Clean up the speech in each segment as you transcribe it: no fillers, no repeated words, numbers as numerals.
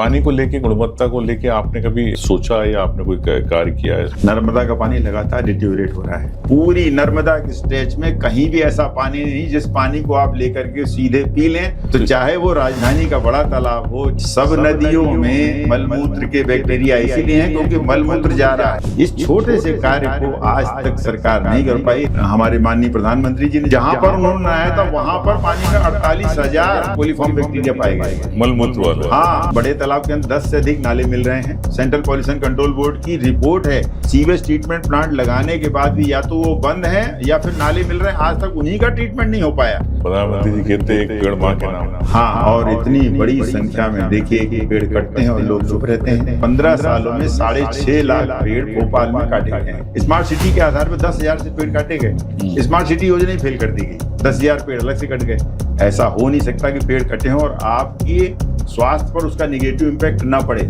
पानी को लेके, गुणवत्ता को लेके आपने कभी सोचा या आपने कोई कार्य किया है? नर्मदा का पानी लगातार डिटेरियोरेट हो रहा है। पूरी नर्मदा के स्ट्रेच में कहीं भी ऐसा पानी नहीं जिस पानी को आप लेकर के सीधे पी लें। तो चाहे वो राजधानी का बड़ा तालाब हो, सब नदियों में मलमूत्र के बैक्टीरिया इसीलिए हैं क्योंकि मलमूत्र जा रहा है। इस छोटे से कार्य को आज तक सरकार नहीं कर पाई। हमारे माननीय प्रधानमंत्री जी ने जहाँ पर उन्होंने आया था वहाँ पर पानी में 48,000 कोलिफॉर्म बैक्टीरिया पाए गए, मलमूत्र वाले। हाँ, बड़े तालाब के अंदर 10 से अधिक नाले मिल रहे हैं। सेंट्रल पॉल्यूशन कंट्रोल बोर्ड की रिपोर्ट है, सीवेज ट्रीटमेंट प्लांट लगाने के बाद भी या तो वो बंद है या फिर नाले मिल रहे हैं, आज तक उन्हीं का ट्रीटमेंट नहीं हो पाया। प्रधानमंत्री जी कहते हैं एक पेड़ मां के नाम। हाँ, और इतनी बड़ी संख्या में देखिए कि पेड़ कटते हैं और लोग चुप रहते हैं। 15 सालों में 6.5 लाख पेड़ भोपाल में काटे गए हैं। स्मार्ट सिटी के आधार पर 10,000 से पेड़ काटे गए। स्मार्ट सिटी योजना ही फेल कर दी गई, 10,000 पेड़ अलग से कट गए। ऐसा हो नहीं सकता कि पेड़ कटे हों और आपके स्वास्थ्य पर उसका निगेटिव इम्पैक्ट ना पड़े।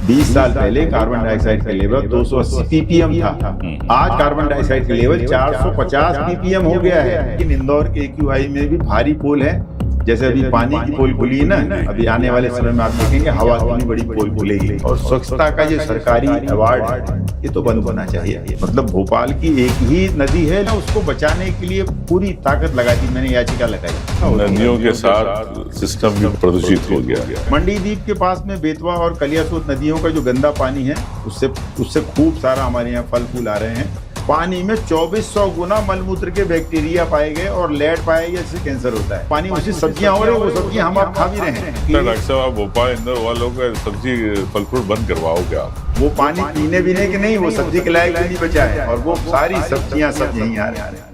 20 साल पहले कार्बन डाइऑक्साइड का लेवल 280 ppm था, आज कार्बन डाइऑक्साइड का लेवल 450 ppm हो गया है। लेकिन इंदौर के AQI में भी भारी पोल है, जैसे अभी पानी की पोल खुली है ना, अभी आने वाले समय में आप देखेंगे हवा की भी बड़ी पोल खुलेगी। और स्वच्छता का जो सरकारी अवार्ड है ये तो बंद होना चाहिए। मतलब भोपाल की एक ही नदी है ना, उसको बचाने के लिए पूरी ताकत लगा दी, मैंने याचिका लगाई। नदियों के साथ सिस्टम भी प्रदूषित हो गया। मंडीदीप के पास में बेतवा और कलियासोत नदियों का जो गंदा पानी है उससे खूब सारा हमारे यहाँ फल फूल आ रहे हैं। पानी में 2400 गुना मलमूत्र के बैक्टीरिया पाए गए और लेड पाया गया, जिससे कैंसर होता है। पानी उससे सब्जियां हो रही, वो सब्जियां हम आप खा भी रहे हैं। डॉक्टर साहब, भोपाल इंदौर वालों का सब्जी फल फ्रूट बंद करवाओगे आप? वो पानी पीने भी नहीं कि नहीं, वो सब्जी के लायक भी नहीं बचा है और वो सारी सब्जियां सब यहीं आ रही हैं।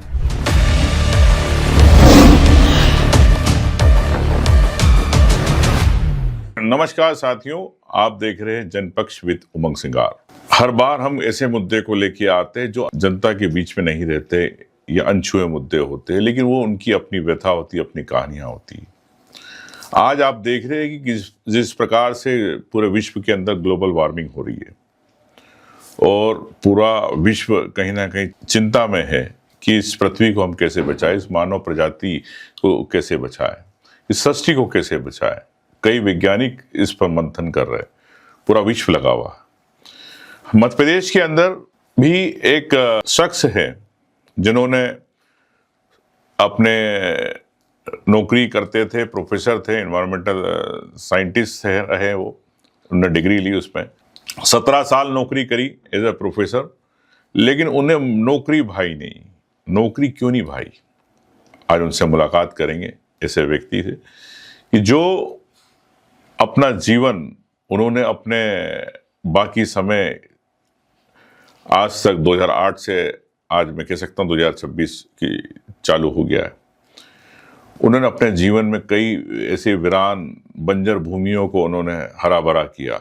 नमस्कार साथियों, आप देख रहे हैं जनपक्ष विद उमंग सिंगार। हर बार हम ऐसे मुद्दे को लेके आते हैं जो जनता के बीच में नहीं रहते या अनछुए मुद्दे होते हैं, लेकिन वो उनकी अपनी व्यथा होती, अपनी कहानियां होती। आज आप देख रहे हैं कि जिस प्रकार से पूरे विश्व के अंदर ग्लोबल वार्मिंग हो रही है और पूरा विश्व कहीं ना कहीं चिंता में है कि इस पृथ्वी को हम कैसे बचाएं, इस मानव प्रजाति को कैसे बचाएं, इस सृष्टि को कैसे बचाएं। कई वैज्ञानिक इस पर मंथन कर रहे हैं, पूरा विश्व लगा हुआ। मध्य प्रदेश के अंदर भी एक शख्स है जिन्होंने अपने नौकरी करते थे, प्रोफेसर थे, एनवायरमेंटल साइंटिस्ट रहे वो, उन्होंने डिग्री ली, उसमें 17 साल नौकरी करी एज ए प्रोफेसर, लेकिन उन्हें नौकरी भाई नहीं। नौकरी क्यों नहीं भाई? आज उनसे मुलाकात करेंगे, ऐसे व्यक्ति से कि जो अपना जीवन उन्होंने अपने बाकी समय आज तक 2008 से आज मैं कह सकता हूँ 2026 की चालू हो गया है। उन्होंने अपने जीवन में कई ऐसे वीरान बंजर भूमियों को उन्होंने हरा भरा किया।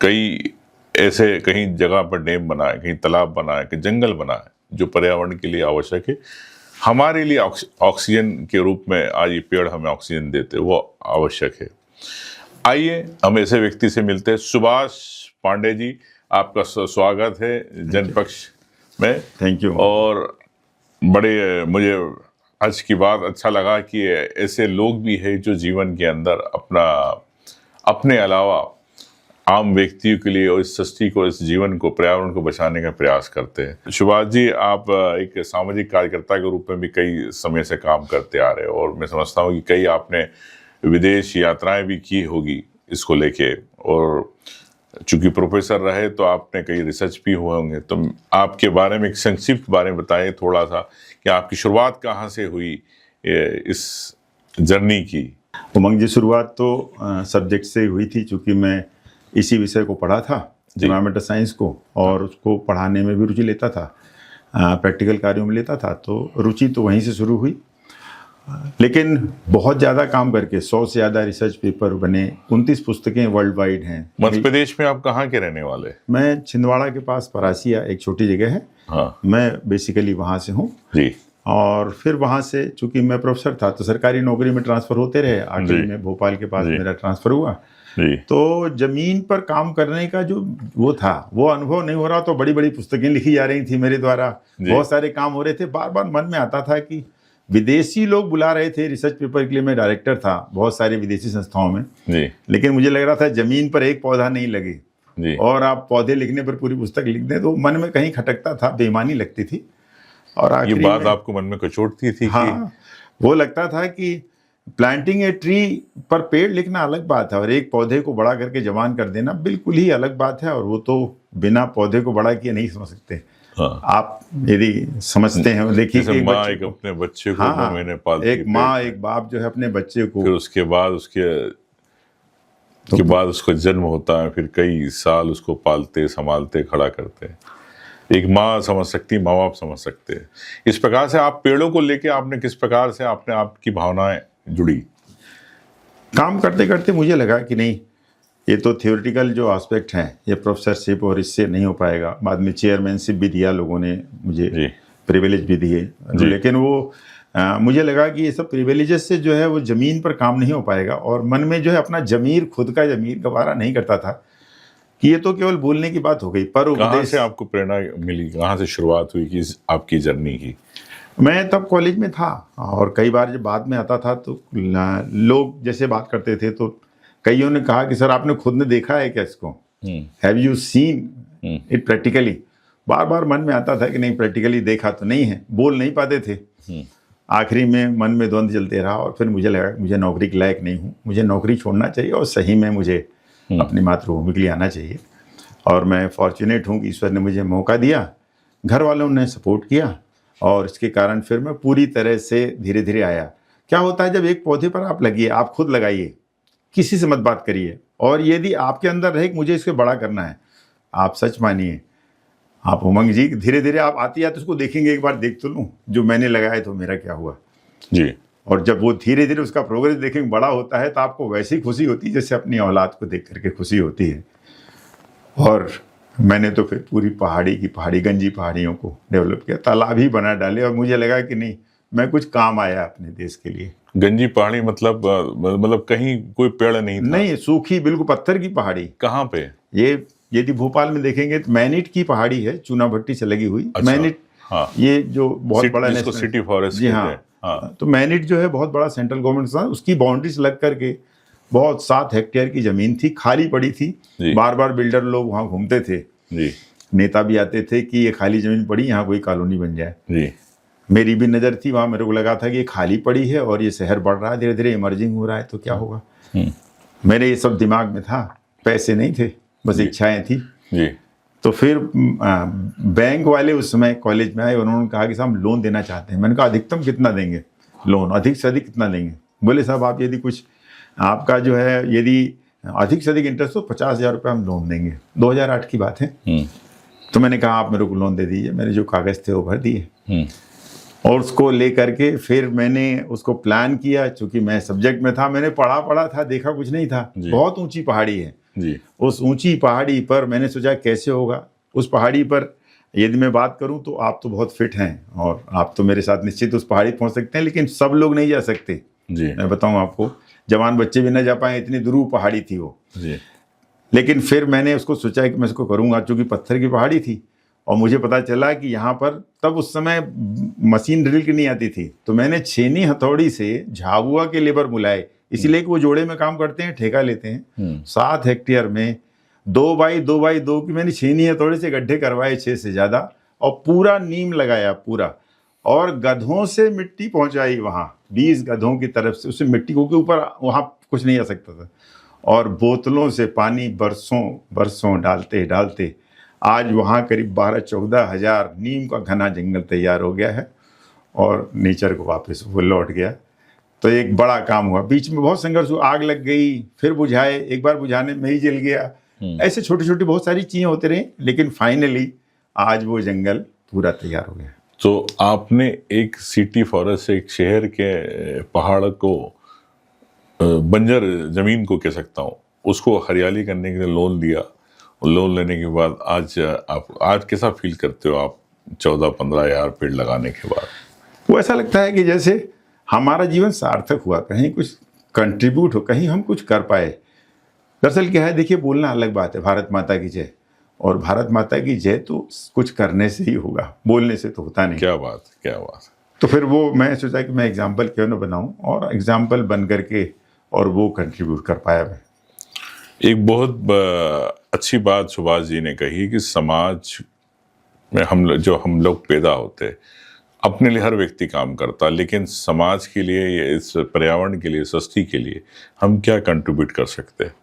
कई ऐसे कहीं जगह पर डैम बनाए, कहीं तालाब बनाए, कहीं जंगल बनाए जो पर्यावरण के लिए आवश्यक है। हमारे लिए ऑक्सीजन के रूप में आज ये पेड़ हमें ऑक्सीजन देते, वो आवश्यक है। आइए हम ऐसे व्यक्ति से मिलते हैं। सुभाष पांडे जी, आपका स्वागत है जनपक्ष में। Thank you. और बड़े मुझे आज की बात अच्छा लगा कि ऐसे लोग भी हैं जो जीवन के अंदर अपने अलावा आम व्यक्तियों के लिए और इस सृष्टि को, इस जीवन को, पर्यावरण को बचाने का प्रयास करते हैं। सुभाष जी, आप एक सामाजिक कार्यकर्ता के रूप में भी कई समय से काम करते आ रहे हो और मैं समझता हूँ कि कई आपने विदेश यात्राएं भी की होगी इसको लेके, और चूंकि प्रोफेसर रहे तो आपने कई रिसर्च भी हुए होंगे। तो आपके बारे में एक संक्षिप्त बारे में बताइए थोड़ा सा कि आपकी शुरुआत कहाँ से हुई इस जर्नी की? उमंग जी, शुरुआत तो सब्जेक्ट से हुई थी, चूंकि मैं इसी विषय को पढ़ा था, एनवायरमेंटल साइंस को, और उसको पढ़ाने में भी रुचि लेता था, प्रैक्टिकल कार्यों में लेता था, तो रुचि तो वहीं से शुरू हुई। लेकिन बहुत ज़्यादा काम करके 100 से ज़्यादा रिसर्च पेपर बने, 29 पुस्तकें वर्ल्ड वाइड हैं। मध्य प्रदेश में आप कहाँ के रहने वाले? मैं छिंदवाड़ा के पास परासिया एक छोटी जगह है, हाँ, मैं बेसिकली वहाँ से हूँ जी। और फिर वहाँ से चूंकि मैं प्रोफेसर था तो सरकारी नौकरी में ट्रांसफ़र होते रहे। आखिर में भोपाल के पास मेरा ट्रांसफ़र हुआ जी। तो जमीन पर काम करने का जो वो था, वो अनुभव नहीं हो रहा, तो बड़ी बड़ी पुस्तकें लिखी जा रही थी मेरे द्वारा, बहुत सारे काम हो रहे थे। बार बार मन में आता था कि विदेशी लोग बुला रहे थे रिसर्च पेपर के लिए, मैं डायरेक्टर था बहुत सारी विदेशी संस्थाओं में जी लेकिन मुझे लग रहा था जमीन पर एक पौधा नहीं लगे जी। और आप पौधे लिखने पर पूरी पुस्तक लिख दें, तो मन में कहीं खटकता था, बेईमानी लगती थी। और ये आखिरी बात में आपको मन में कचोटती थी कि हाँ, वो लगता था कि प्लांटिंग ए ट्री पर पेड़ लिखना अलग बात है और एक पौधे को बड़ा करके जवान कर देना बिल्कुल ही अलग बात है, और वो तो बिना पौधे को बड़ा किए नहीं समझ सकते। हाँ। आप यदि समझते हैं, देखिए कि जैसे एक माँ बच्चे एक को, अपने बच्चे को हाँ, 9 महीने पालती एक है, माँ एक बाप जो है अपने बच्चे को, फिर उसके बाद उसका जन्म होता है, फिर कई साल उसको पालते संभालते खड़ा करते हैं। एक माँ समझ सकती, माँ बाप समझ सकते हैं। इस प्रकार से आप पेड़ों को लेके आपने किस प्रकार से आपने आपकी भावनाएं जुड़ी? काम करते करते मुझे लगा कि नहीं, ये तो थियोरिटिकल जो एस्पेक्ट हैं, ये प्रोफेसरशिप और इससे नहीं हो पाएगा। बाद में चेयरमैनशिप भी दिया लोगों ने मुझे, जी प्रिविलेज भी दिए, लेकिन वो मुझे लगा कि ये सब प्रिविलेजेस से जो है वो ज़मीन पर काम नहीं हो पाएगा। और मन में जो है अपना ज़मीर, खुद का ज़मीर गवारा नहीं करता था कि ये तो केवल बोलने की बात हो गई। पर कहाँ उपदेश से आपको प्रेरणा मिली, कहाँ से शुरुआत हुई कि आपकी जर्नी की? मैं तब कॉलेज में था और कई बार जब बाद में आता था तो लोग जैसे बात करते थे तो कईयों ने कहा कि सर आपने खुद ने देखा है क्या इसको, have you seen it practically. बार बार मन में आता था कि नहीं, प्रैक्टिकली देखा तो नहीं है, बोल नहीं पाते थे। आखिरी में मन में द्वंद्व चलते रहा और फिर मुझे लगा मुझे नौकरी के लायक नहीं हूँ, मुझे नौकरी छोड़ना चाहिए और सही में मुझे अपनी मातृभूमि के लिए आना चाहिए। और मैं फॉर्चुनेट हूँ कि ईश्वर ने मुझे मौका दिया, घर वालों ने सपोर्ट किया और इसके कारण फिर मैं पूरी तरह से धीरे धीरे आया। क्या होता है जब एक पौधे पर आप लगिए, आप खुद लगाइए, किसी से मत बात करिए, और यदि आपके अंदर रहे कि मुझे इसको बड़ा करना है, आप सच मानिए, आप उमंग जी धीरे धीरे आप आते आते उसको देखेंगे, एक बार देख तो लूँ जो मैंने लगाया तो मेरा क्या हुआ जी। और जब वो धीरे धीरे उसका प्रोग्रेस देखेंगे, बड़ा होता है, तो आपको वैसी खुशी होती है जैसे अपनी औलाद को देख करके खुशी होती है। और मैंने तो फिर पूरी गंजी पहाड़ियों को डेवलप किया, तालाब ही बना डाले और मुझे लगा कि नहीं, मैं कुछ काम आया अपने देश के लिए। गंजी पहाड़ी मतलब कहीं कोई पेड़ नहीं था? नहीं, सूखी बिल्कुल पत्थर की पहाड़ी। कहाँ पे? ये यदि भोपाल में देखेंगे तो मैनिट की पहाड़ी है, चूना भट्टी से लगी हुई। अच्छा, मैनिट, हाँ, ये जो बहुत बड़ा जिसको सिटी फॉरेस्ट जी कहते हैं। हाँ, तो मैनिट जो है बहुत बड़ा सेंट्रल गवर्नमेंट था, उसकी बाउंड्रीज लग करके बहुत 7 हेक्टेयर की जमीन थी, खाली पड़ी थी। बार बार बिल्डर लोग वहाँ घूमते थे जी, नेता भी आते थे कि ये खाली जमीन पड़ी, यहाँ कोई कॉलोनी बन जाए जी। मेरी भी नज़र थी वहाँ, मेरे को लगा था कि ये खाली पड़ी है और ये शहर बढ़ रहा है, धीरे धीरे इमर्जिंग हो रहा है, तो क्या होगा। मेरे ये सब दिमाग में था, पैसे नहीं थे, बस इच्छाएं थी जी। तो फिर बैंक वाले उस समय कॉलेज में आए, उन्होंने कहा कि साहब हम लोन देना चाहते हैं। मैंने कहा अधिकतम कितना देंगे लोन, अधिक से अधिक कितना देंगे? बोले साहब आप यदि कुछ आपका जो है यदि अधिक से अधिक इंटरेस्ट हो 50,000 रुपये हम लोन देंगे। 2008 की बात है। तो मैंने कहा आप मेरे को लोन दे दीजिए, मैंने जो कागज़ थे वो भर दिए और उसको ले करके फिर मैंने उसको प्लान किया। चूँकि मैं सब्जेक्ट में था, मैंने पढ़ा था, देखा कुछ नहीं था। बहुत ऊंची पहाड़ी है जी। उस ऊंची पहाड़ी पर मैंने सोचा कैसे होगा। उस पहाड़ी पर यदि मैं बात करूं तो आप तो बहुत फिट हैं और आप तो मेरे साथ निश्चित उस पहाड़ी पहुंच सकते हैं, लेकिन सब लोग नहीं जा सकते जी। मैं बताऊं आपको, जवान बच्चे भी ना जा पाए, इतनी ध्रुव पहाड़ी थी वो जी। लेकिन फिर मैंने उसको सोचा कि मैं इसको करूंगा, चूँकि पत्थर की पहाड़ी थी और मुझे पता चला कि यहाँ पर तब उस समय मशीन ड्रिल की नहीं आती थी, तो मैंने छेनी हथौड़ी से झाबुआ के लेबर बुलाए, इसलिए कि वो जोड़े में काम करते हैं, ठेका लेते हैं। 7 हेक्टेयर में 2 बाई 2 की मैंने छेनी हथौड़ी से गड्ढे करवाए 6 से ज़्यादा और पूरा नीम लगाया पूरा, और गधों से मिट्टी पहुंचाई वहाँ 20 गधों की तरफ से, उससे मिट्टी को के ऊपर वहाँ कुछ नहीं आ सकता था, और बोतलों से पानी बरसों डालते डालते आज वहाँ करीब 12-14 हज़ार नीम का घना जंगल तैयार हो गया है और नेचर को वापस वो लौट गया। तो एक बड़ा काम हुआ, बीच में बहुत संघर्ष हुआ, आग लग गई, फिर बुझाए, एक बार बुझाने में ही जल गया, ऐसे छोटी छोटी बहुत सारी चीज़ें होते रहे, लेकिन फाइनली आज वो जंगल पूरा तैयार हो गया। तो आपने एक सिटी फॉरेस्ट से, एक शहर के पहाड़ को, बंजर जमीन को कह सकता हूँ, उसको हरियाली करने के लिए लोन लिया। लोन लेने के बाद आज कैसा फील करते हो आप 14-15 हज़ार पेड़ लगाने के बाद? वो ऐसा लगता है कि जैसे हमारा जीवन सार्थक हुआ, कहीं कुछ कंट्रीब्यूट हो, कहीं हम कुछ कर पाए। दरअसल क्या है, देखिए बोलना अलग बात है, भारत माता की जय, और भारत माता की जय तो कुछ करने से ही होगा, बोलने से तो होता नहीं। क्या बात। तो फिर वो मैं सोचा कि मैं एग्जाम्पल क्यों ना बनाऊं, और एग्जाम्पल बन करके और वो कंट्रीब्यूट कर पाया मैं। एक बहुत अच्छी बात सुभाष जी ने कही कि समाज में हम लोग पैदा होते, अपने लिए हर व्यक्ति काम करता, लेकिन समाज के लिए या इस पर्यावरण के लिए, सृष्टि के लिए हम क्या कंट्रीब्यूट कर सकते हैं।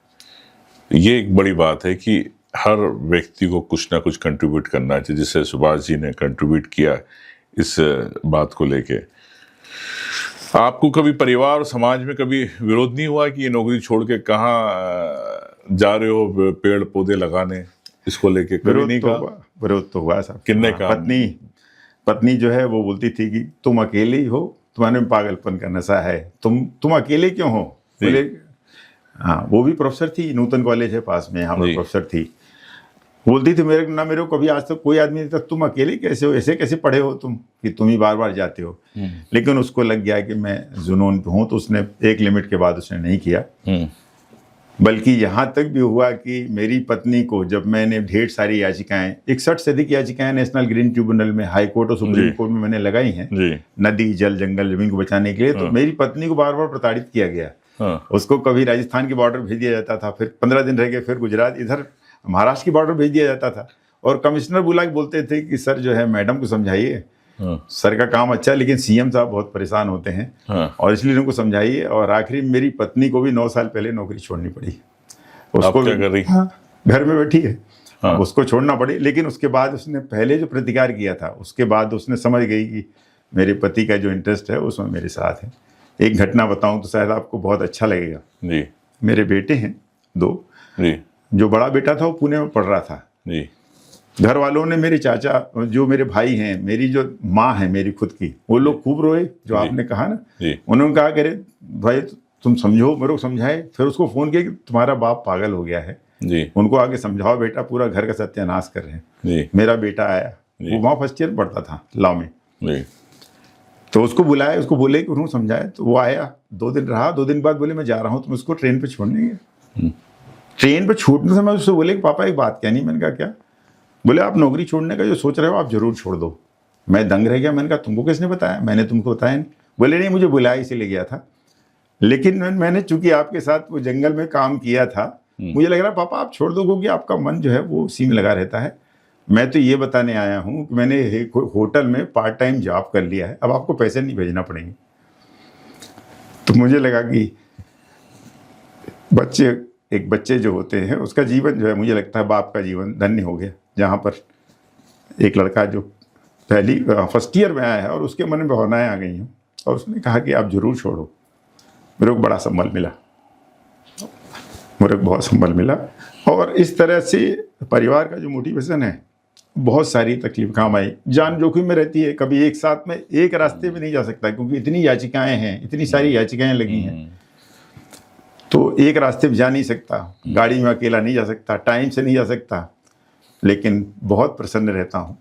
ये एक बड़ी बात है कि हर व्यक्ति को कुछ ना कुछ कंट्रीब्यूट करना चाहिए, जिससे सुभाष जी ने कंट्रीब्यूट किया इस बात को लेके। आपको कभी परिवार और समाज में कभी विरोध नहीं हुआ कि ये नौकरी छोड़ के कहाँ जा रहे हो पेड़ पौधे लगाने, इसको लेके कभी नहीं कहा? विरोध तो हुआ साहब। किसने कहा? पत्नी जो है वो बोलती थी कि तुम अकेले ही हो, तुम्हारे में पागलपन का नशा है, तुम अकेले क्यों हो। बोले हाँ, वो भी प्रोफेसर थी, नूतन कॉलेज है पास में, यहाँ पर प्रोफेसर थी। बोलती थी मेरे को कभी आज तक कोई आदमी नहीं था, तुम अकेले कैसे हो, ऐसे कैसे पढ़े हो तुम कि तुम ही बार बार जाते हो। लेकिन उसको लग गया कि मैं जुनून पे हूँ, तो उसने एक लिमिट के बाद उसने नहीं किया। बल्कि यहाँ तक भी हुआ कि मेरी पत्नी को जब मैंने ढेर सारी याचिकाएं, 61 से अधिक याचिकाएं नेशनल ग्रीन ट्रिब्यूनल में, हाई कोर्ट और सुप्रीम कोर्ट में मैंने लगाई हैं नदी जल जंगल जमीन को बचाने के लिए, तो मेरी पत्नी को बार बार प्रताड़ित किया गया। उसको कभी राजस्थान की बॉर्डर भेज दिया जाता था, फिर 15 दिन रह गए, फिर गुजरात, इधर महाराष्ट्र की बॉर्डर भेज दिया जाता था। और कमिश्नर बुला के बोलते थे कि सर जो है मैडम को समझाइए, सर का काम अच्छा है लेकिन सीएम साहब बहुत परेशान होते हैं और इसलिए उनको समझाइए। और आखिरी मेरी पत्नी को भी 9 साल पहले नौकरी छोड़नी पड़ी। उसको क्या कर रही? घर में बैठी है। उसको छोड़ना पड़ी, लेकिन उसके बाद उसने पहले जो प्रतिकार किया था, उसके बाद उसने समझ गई कि मेरे पति का जो इंटरेस्ट है उसमें मेरे साथ है। एक घटना बताऊं तो शायद आपको बहुत अच्छा लगेगा जी। मेरे बेटे हैं 2 जी। जो बड़ा बेटा था वो पुणे में पढ़ रहा था जी। घर वालों ने, मेरे चाचा जो मेरे भाई हैं, मेरी जो माँ है मेरी खुद की, वो लोग खूब रोए जो आपने कहा ना। उन्होंने कहा कि भाई तुम समझो, मेरे को समझाए। फिर उसको फ़ोन किया कि तुम्हारा बाप पागल हो गया है जी, उनको आगे समझाओ, बेटा पूरा घर का सत्यानाश कर रहे हैं जी। मेरा बेटा आया, वो वहाँ फर्स्ट ईयर पढ़ता था लॉ में जी। तो उसको बुलाया, उसको बोले कि उन्होंने समझाया, तो वो आया, 2 दिन रहा। 2 दिन बाद बोले मैं जा रहा हूँ, तुम उसको ट्रेन पर छोड़ने गए। ट्रेन पर छूटने समय उससे बोले कि पापा एक बात कहनी। मैंने कहा क्या? बोले आप नौकरी छोड़ने का जो सोच रहे हो आप जरूर छोड़ दो। मैं दंग रह गया। मैंने कहा तुमको किसने बताया? मैंने तुमको बताया नहीं। बोले नहीं, मुझे बुलाया इसीलिए गया था। लेकिन मैंने चूंकि आपके साथ वो जंगल में काम किया था, मुझे लग रहा पापा आप छोड़ दो, क्योंकि आपका मन जो है वो उसी में लगा रहता है। मैं तो ये बताने आया हूँ कि मैंने होटल में पार्ट टाइम जॉब कर लिया है, अब आपको पैसे नहीं भेजना पड़ेंगे। तो मुझे लगा कि एक बच्चे जो होते हैं उसका जीवन जो है, मुझे लगता है बाप का जीवन धन्य हो गया, जहाँ पर एक लड़का जो फर्स्ट ईयर में आया है और उसके मन में भावनाएं आ गई हैं और उसने कहा कि आप जरूर छोड़ो। मेरे को बड़ा संबल मिला, मेरे को बहुत संबल मिला। और इस तरह से परिवार का जो मोटिवेशन है, बहुत सारी तकलीफ काम आई। जान जोखिम में रहती है, कभी एक साथ में एक रास्ते में नहीं जा सकता, क्योंकि इतनी याचिकाएं हैं, इतनी सारी याचिकाएं लगी हैं, तो एक रास्ते में जा नहीं सकता, गाड़ी में अकेला नहीं जा सकता, टाइम से नहीं जा सकता। लेकिन बहुत प्रसन्न रहता हूँ,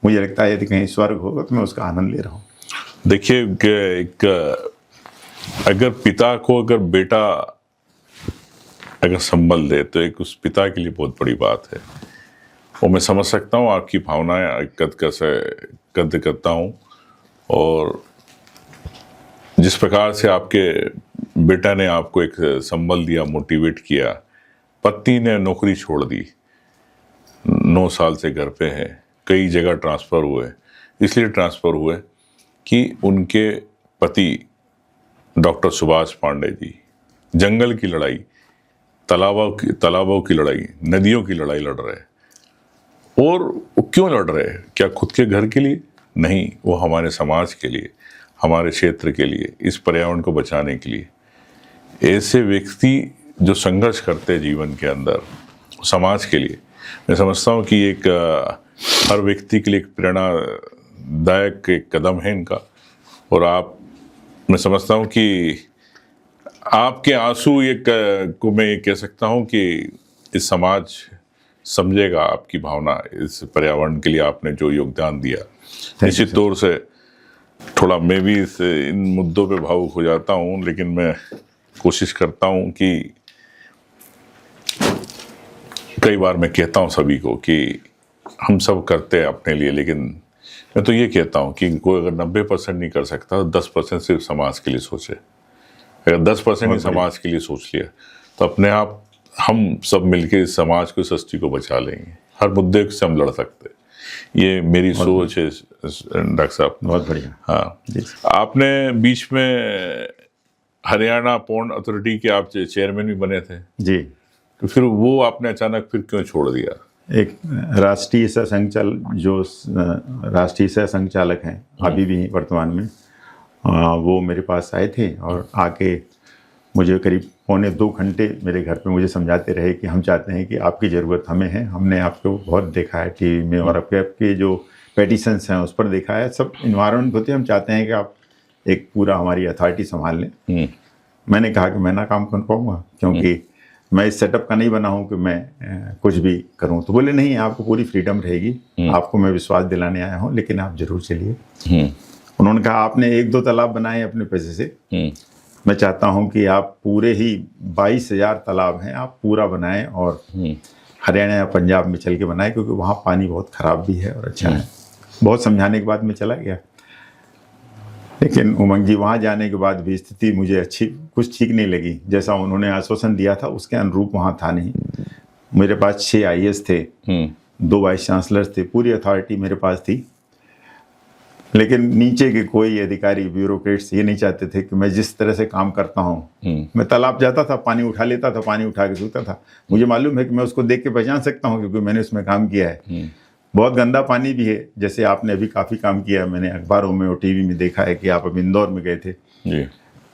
मुझे लगता है यदि कहीं स्वर्ग होगा तो मैं उसका आनंद ले रहा हूँ। देखिए, अगर पिता को अगर बेटा अगर संबल दे तो एक उस पिता के लिए बहुत बड़ी बात है। और मैं समझ सकता हूँ आपकी भावनाएं, कद करता हूँ। और जिस प्रकार से आपके बेटा ने आपको एक संबल दिया, मोटिवेट किया, पत्नी ने नौकरी छोड़ दी, 9 साल से घर पे है, कई जगह ट्रांसफ़र हुए, इसलिए ट्रांसफ़र हुए कि उनके पति डॉक्टर सुभाष पांडे जी जंगल की लड़ाई, तालाबों की लड़ाई, नदियों की लड़ाई लड़ रहे हैं। और वो क्यों लड़ रहे हैं? क्या खुद के घर के लिए? नहीं, वो हमारे समाज के लिए, हमारे क्षेत्र के लिए, इस पर्यावरण को बचाने के लिए। ऐसे व्यक्ति जो संघर्ष करते हैं जीवन के अंदर समाज के लिए, मैं समझता हूँ कि एक हर व्यक्ति के लिए एक प्रेरणादायक एक कदम है इनका। और मैं समझता हूँ कि आपके आंसू को मैं ये कह सकता हूँ कि इस समाज समझेगा आपकी भावना, इस पर्यावरण के लिए आपने जो योगदान दिया। निश्चित तौर से थोड़ा मैं भी इन मुद्दों पे भावुक हो जाता हूँ, लेकिन मैं कोशिश करता हूँ कि कई बार मैं कहता हूँ सभी को कि हम सब करते हैं अपने लिए, लेकिन मैं तो ये कहता हूँ कि कोई अगर 90% नहीं कर सकता तो 10% सिर्फ समाज के लिए सोचे। अगर 10% ही समाज के लिए सोच लिया तो अपने आप हम सब मिलके इस समाज को, सृष्टि को बचा लेंगे। हर मुद्दे से हम लड़ सकते हैं। ये मेरी सोच है डॉक्टर साहब। बहुत बढ़िया। हाँ जी। आपने बीच में हरियाणा पोर्ट अथॉरिटी के आप चेयरमैन भी बने थे जी। तो फिर वो आपने अचानक फिर क्यों छोड़ दिया? एक राष्ट्रीय सह संचालक हैं अभी भी वर्तमान में, वो मेरे पास आए थे और आके मुझे करीब 1.25 घंटे मेरे घर पे मुझे समझाते रहे कि हम चाहते हैं कि आपकी ज़रूरत हमें है, हमने आपको बहुत देखा है टीवी में और आपके जो पेटिशंस हैं उस पर देखा है, सब इन्वायरमेंट होते हैं, हम चाहते हैं कि आप एक पूरा हमारी अथॉरिटी संभाल लें। मैंने कहा कि मैं ना काम कर पाऊँगा क्योंकि मैं इस सेटअप का नहीं बना हूँ कि मैं कुछ भी करूँ। तो बोले नहीं, आपको पूरी फ्रीडम रहेगी, आपको मैं विश्वास दिलाने आया हूँ, लेकिन आप जरूर चलिए। उन्होंने कहा आपने 1-2 तालाब बनाए अपने पैसे से, मैं चाहता हूँ कि आप पूरे ही 22,000 तालाब हैं आप पूरा बनाएं और हरियाणा या पंजाब में चल के बनाएं क्योंकि वहाँ पानी बहुत ख़राब भी है और अच्छा है। बहुत समझाने के बाद मैं चला गया, लेकिन उमंग जी वहाँ जाने के बाद भी स्थिति मुझे कुछ ठीक नहीं लगी। जैसा उन्होंने आश्वासन दिया था उसके अनुरूप वहाँ था नहीं। मेरे पास 6 IAS थे, 2 वाइस चांसलर्स थे, पूरी अथॉरिटी मेरे पास थी, लेकिन नीचे के कोई अधिकारी ब्यूरोक्रेट्स ये नहीं चाहते थे कि मैं जिस तरह से काम करता हूँ। मैं तालाब जाता था, पानी उठा लेता था, पानी उठा के सूखता था। मुझे मालूम है कि मैं उसको देख के पहचान सकता हूँ क्योंकि मैंने उसमें काम किया है। बहुत गंदा पानी भी है, जैसे आपने अभी काफ़ी काम किया है, मैंने अखबारों में और टीवी में देखा है कि आप अभी इंदौर में गए थे। जी।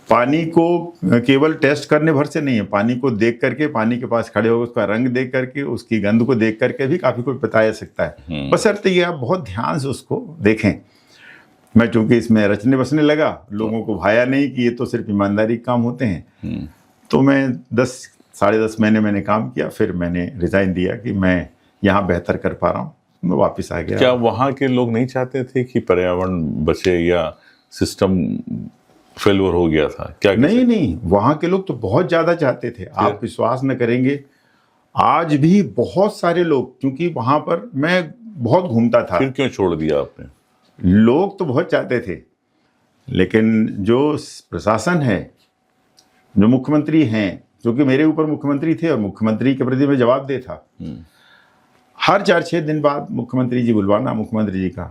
पानी को केवल टेस्ट करने भर से नहीं है, पानी को देख करके, पानी के पास खड़े होकर उसका रंग देख करके, उसकी गंध को देख करके भी काफ़ी कुछ बताया सकता है। बशर्ते ये आप बहुत ध्यान से उसको देखें। मैं चूंकि इसमें रचने बसने लगा, लोगों को भाया नहीं कि ये तो सिर्फ ईमानदारी के काम होते हैं, तो मैं 10-10.5 महीने मैंने काम किया, फिर मैंने रिज़ाइन दिया कि मैं यहाँ बेहतर कर पा रहा हूँ, मैं वापस आ गया। क्या वहाँ के लोग नहीं चाहते थे कि पर्यावरण बचे या सिस्टम फेलियर हो गया था? क्या नहीं, वहाँ के लोग तो बहुत ज़्यादा चाहते थे। आप विश्वास न करेंगे, आज भी बहुत सारे लोग, क्योंकि वहाँ पर मैं बहुत घूमता था। फिर क्यों छोड़ दिया आपने? लोग तो बहुत चाहते थे, लेकिन जो प्रशासन है, जो मुख्यमंत्री हैं, जो कि मेरे ऊपर मुख्यमंत्री थे और मुख्यमंत्री के प्रति मैं जवाबदेह था, हर 4-6 दिन बाद मुख्यमंत्री जी बुलवाना मुख्यमंत्री जी का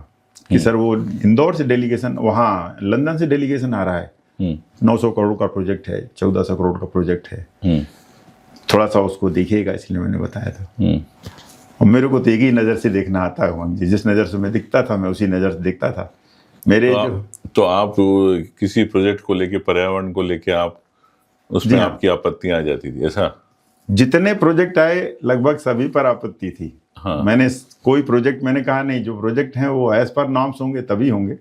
कि सर वो इंदौर से डेलीगेशन, वहाँ लंदन से डेलीगेशन आ रहा है, 900 करोड़ का प्रोजेक्ट है, 1400 करोड़ का प्रोजेक्ट है, थोड़ा सा उसको देखिएगा, इसलिए मैंने बताया था। और मेरे को तो एक ही नज़र से देखना आता है, जिस नज़र से मैं दिखता था मैं उसी नज़र से देखता था। मेरे तो आप किसी प्रोजेक्ट को लेके, पर्यावरण को लेके आप उसमें आपकी आपत्तियां आ जाती थी ऐसा? जितने प्रोजेक्ट आए लगभग सभी पर आपत्ति थी। हाँ। मैंने कोई प्रोजेक्ट, मैंने कहा नहीं, जो प्रोजेक्ट हैं वो एज पर नॉर्म्स होंगे तभी होंगे,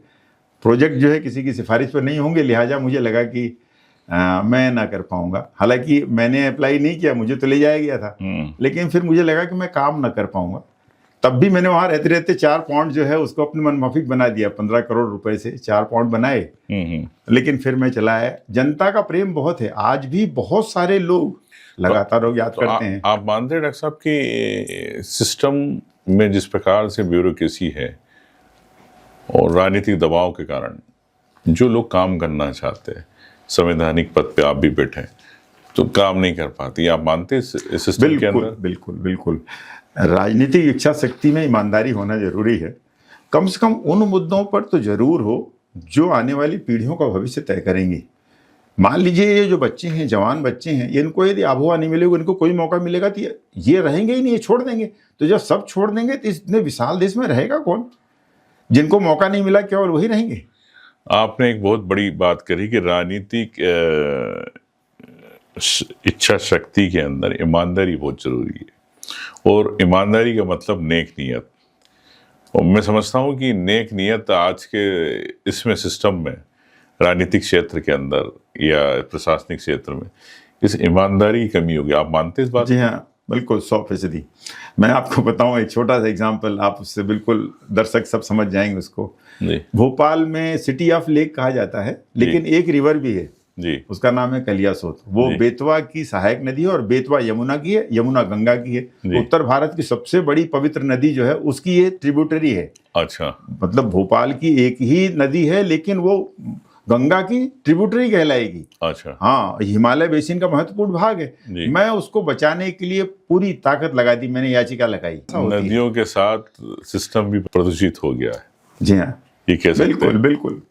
प्रोजेक्ट जो है किसी की सिफारिश पर नहीं होंगे। लिहाजा मुझे लगा कि मैं ना कर पाऊंगा। हालांकि मैंने अप्लाई नहीं किया, मुझे तो ले जाया गया था, लेकिन फिर मुझे लगा कि मैं काम ना कर पाऊंगा। तब भी मैंने वहाँ रहते रहते 4 पॉइंट जो है उसको अपने मनमाफिक बना दिया। 15 करोड़ रुपए से 4 पॉइंट बनाए, लेकिन फिर मैं चला आया। जनता का प्रेम बहुत है, आज भी बहुत सारे लोग लगातार लोग याद करते हैं। आप मानते हैं डॉक्टर साहब कि सिस्टम में जिस प्रकार से ब्यूरोक्रेसी है और राजनीतिक दबाव के कारण जो लोग काम करना चाहते हैं, संवैधानिक पद पे आप भी बैठे हैं, तो काम नहीं कर पाती, आप मानते हैं सिस्टम के अंदर? बिल्कुल। राजनीतिक इच्छा शक्ति में ईमानदारी होना जरूरी है। कम से कम उन मुद्दों पर तो जरूर हो जो आने वाली पीढ़ियों का भविष्य तय करेंगे। मान लीजिए ये जो बच्चे हैं, जवान बच्चे हैं, इनको यदि आबोहवा नहीं मिलेगा, इनको कोई मौका मिलेगा तो ये रहेंगे ही नहीं, ये छोड़ देंगे। तो जब सब छोड़ देंगे तो इतने विशाल देश में रहेगा कौन? जिनको मौका नहीं मिला केवल वही रहेंगे। आपने एक बहुत बड़ी बात करी कि राजनीतिक इच्छा शक्ति के अंदर ईमानदारी बहुत जरूरी है, और ईमानदारी का मतलब नेक नीयत। और मैं समझता हूँ कि नेक नीयत आज के इसमें सिस्टम में, राजनीतिक क्षेत्र के अंदर या प्रशासनिक क्षेत्र में, इस ईमानदारी की कमी होगी। आप मानते हैं इस बात? जी हाँ, बिल्कुल 100%। मैं आपको बताऊं एक छोटा सा एग्जांपल, आप उससे बिल्कुल दर्शक सब समझ जाएंगे उसको। भोपाल में सिटी ऑफ लेक कहा जाता है, लेकिन एक रिवर भी है जी उसका नाम है कलियासोत। वो जी। बेतवा की सहायक नदी है और बेतवा यमुना की है, यमुना गंगा की है। जी। उत्तर भारत की सबसे बड़ी पवित्र नदी जो है उसकी ये ट्रिब्यूटरी है। अच्छा मतलब भोपाल की एक ही नदी है लेकिन वो गंगा की ट्रिब्यूटरी कहलाएगी। अच्छा हाँ, हिमालय बेसिन का महत्वपूर्ण भाग है। जी। मैं उसको बचाने के लिए पूरी ताकत लगा दी, मैंने याचिका लगाई। ऐसा होती है। नदियों के साथ सिस्टम भी प्रदूषित हो गया है, जी हाँ, ये कह सकते बिल्कुल हैं। बिल्कुल।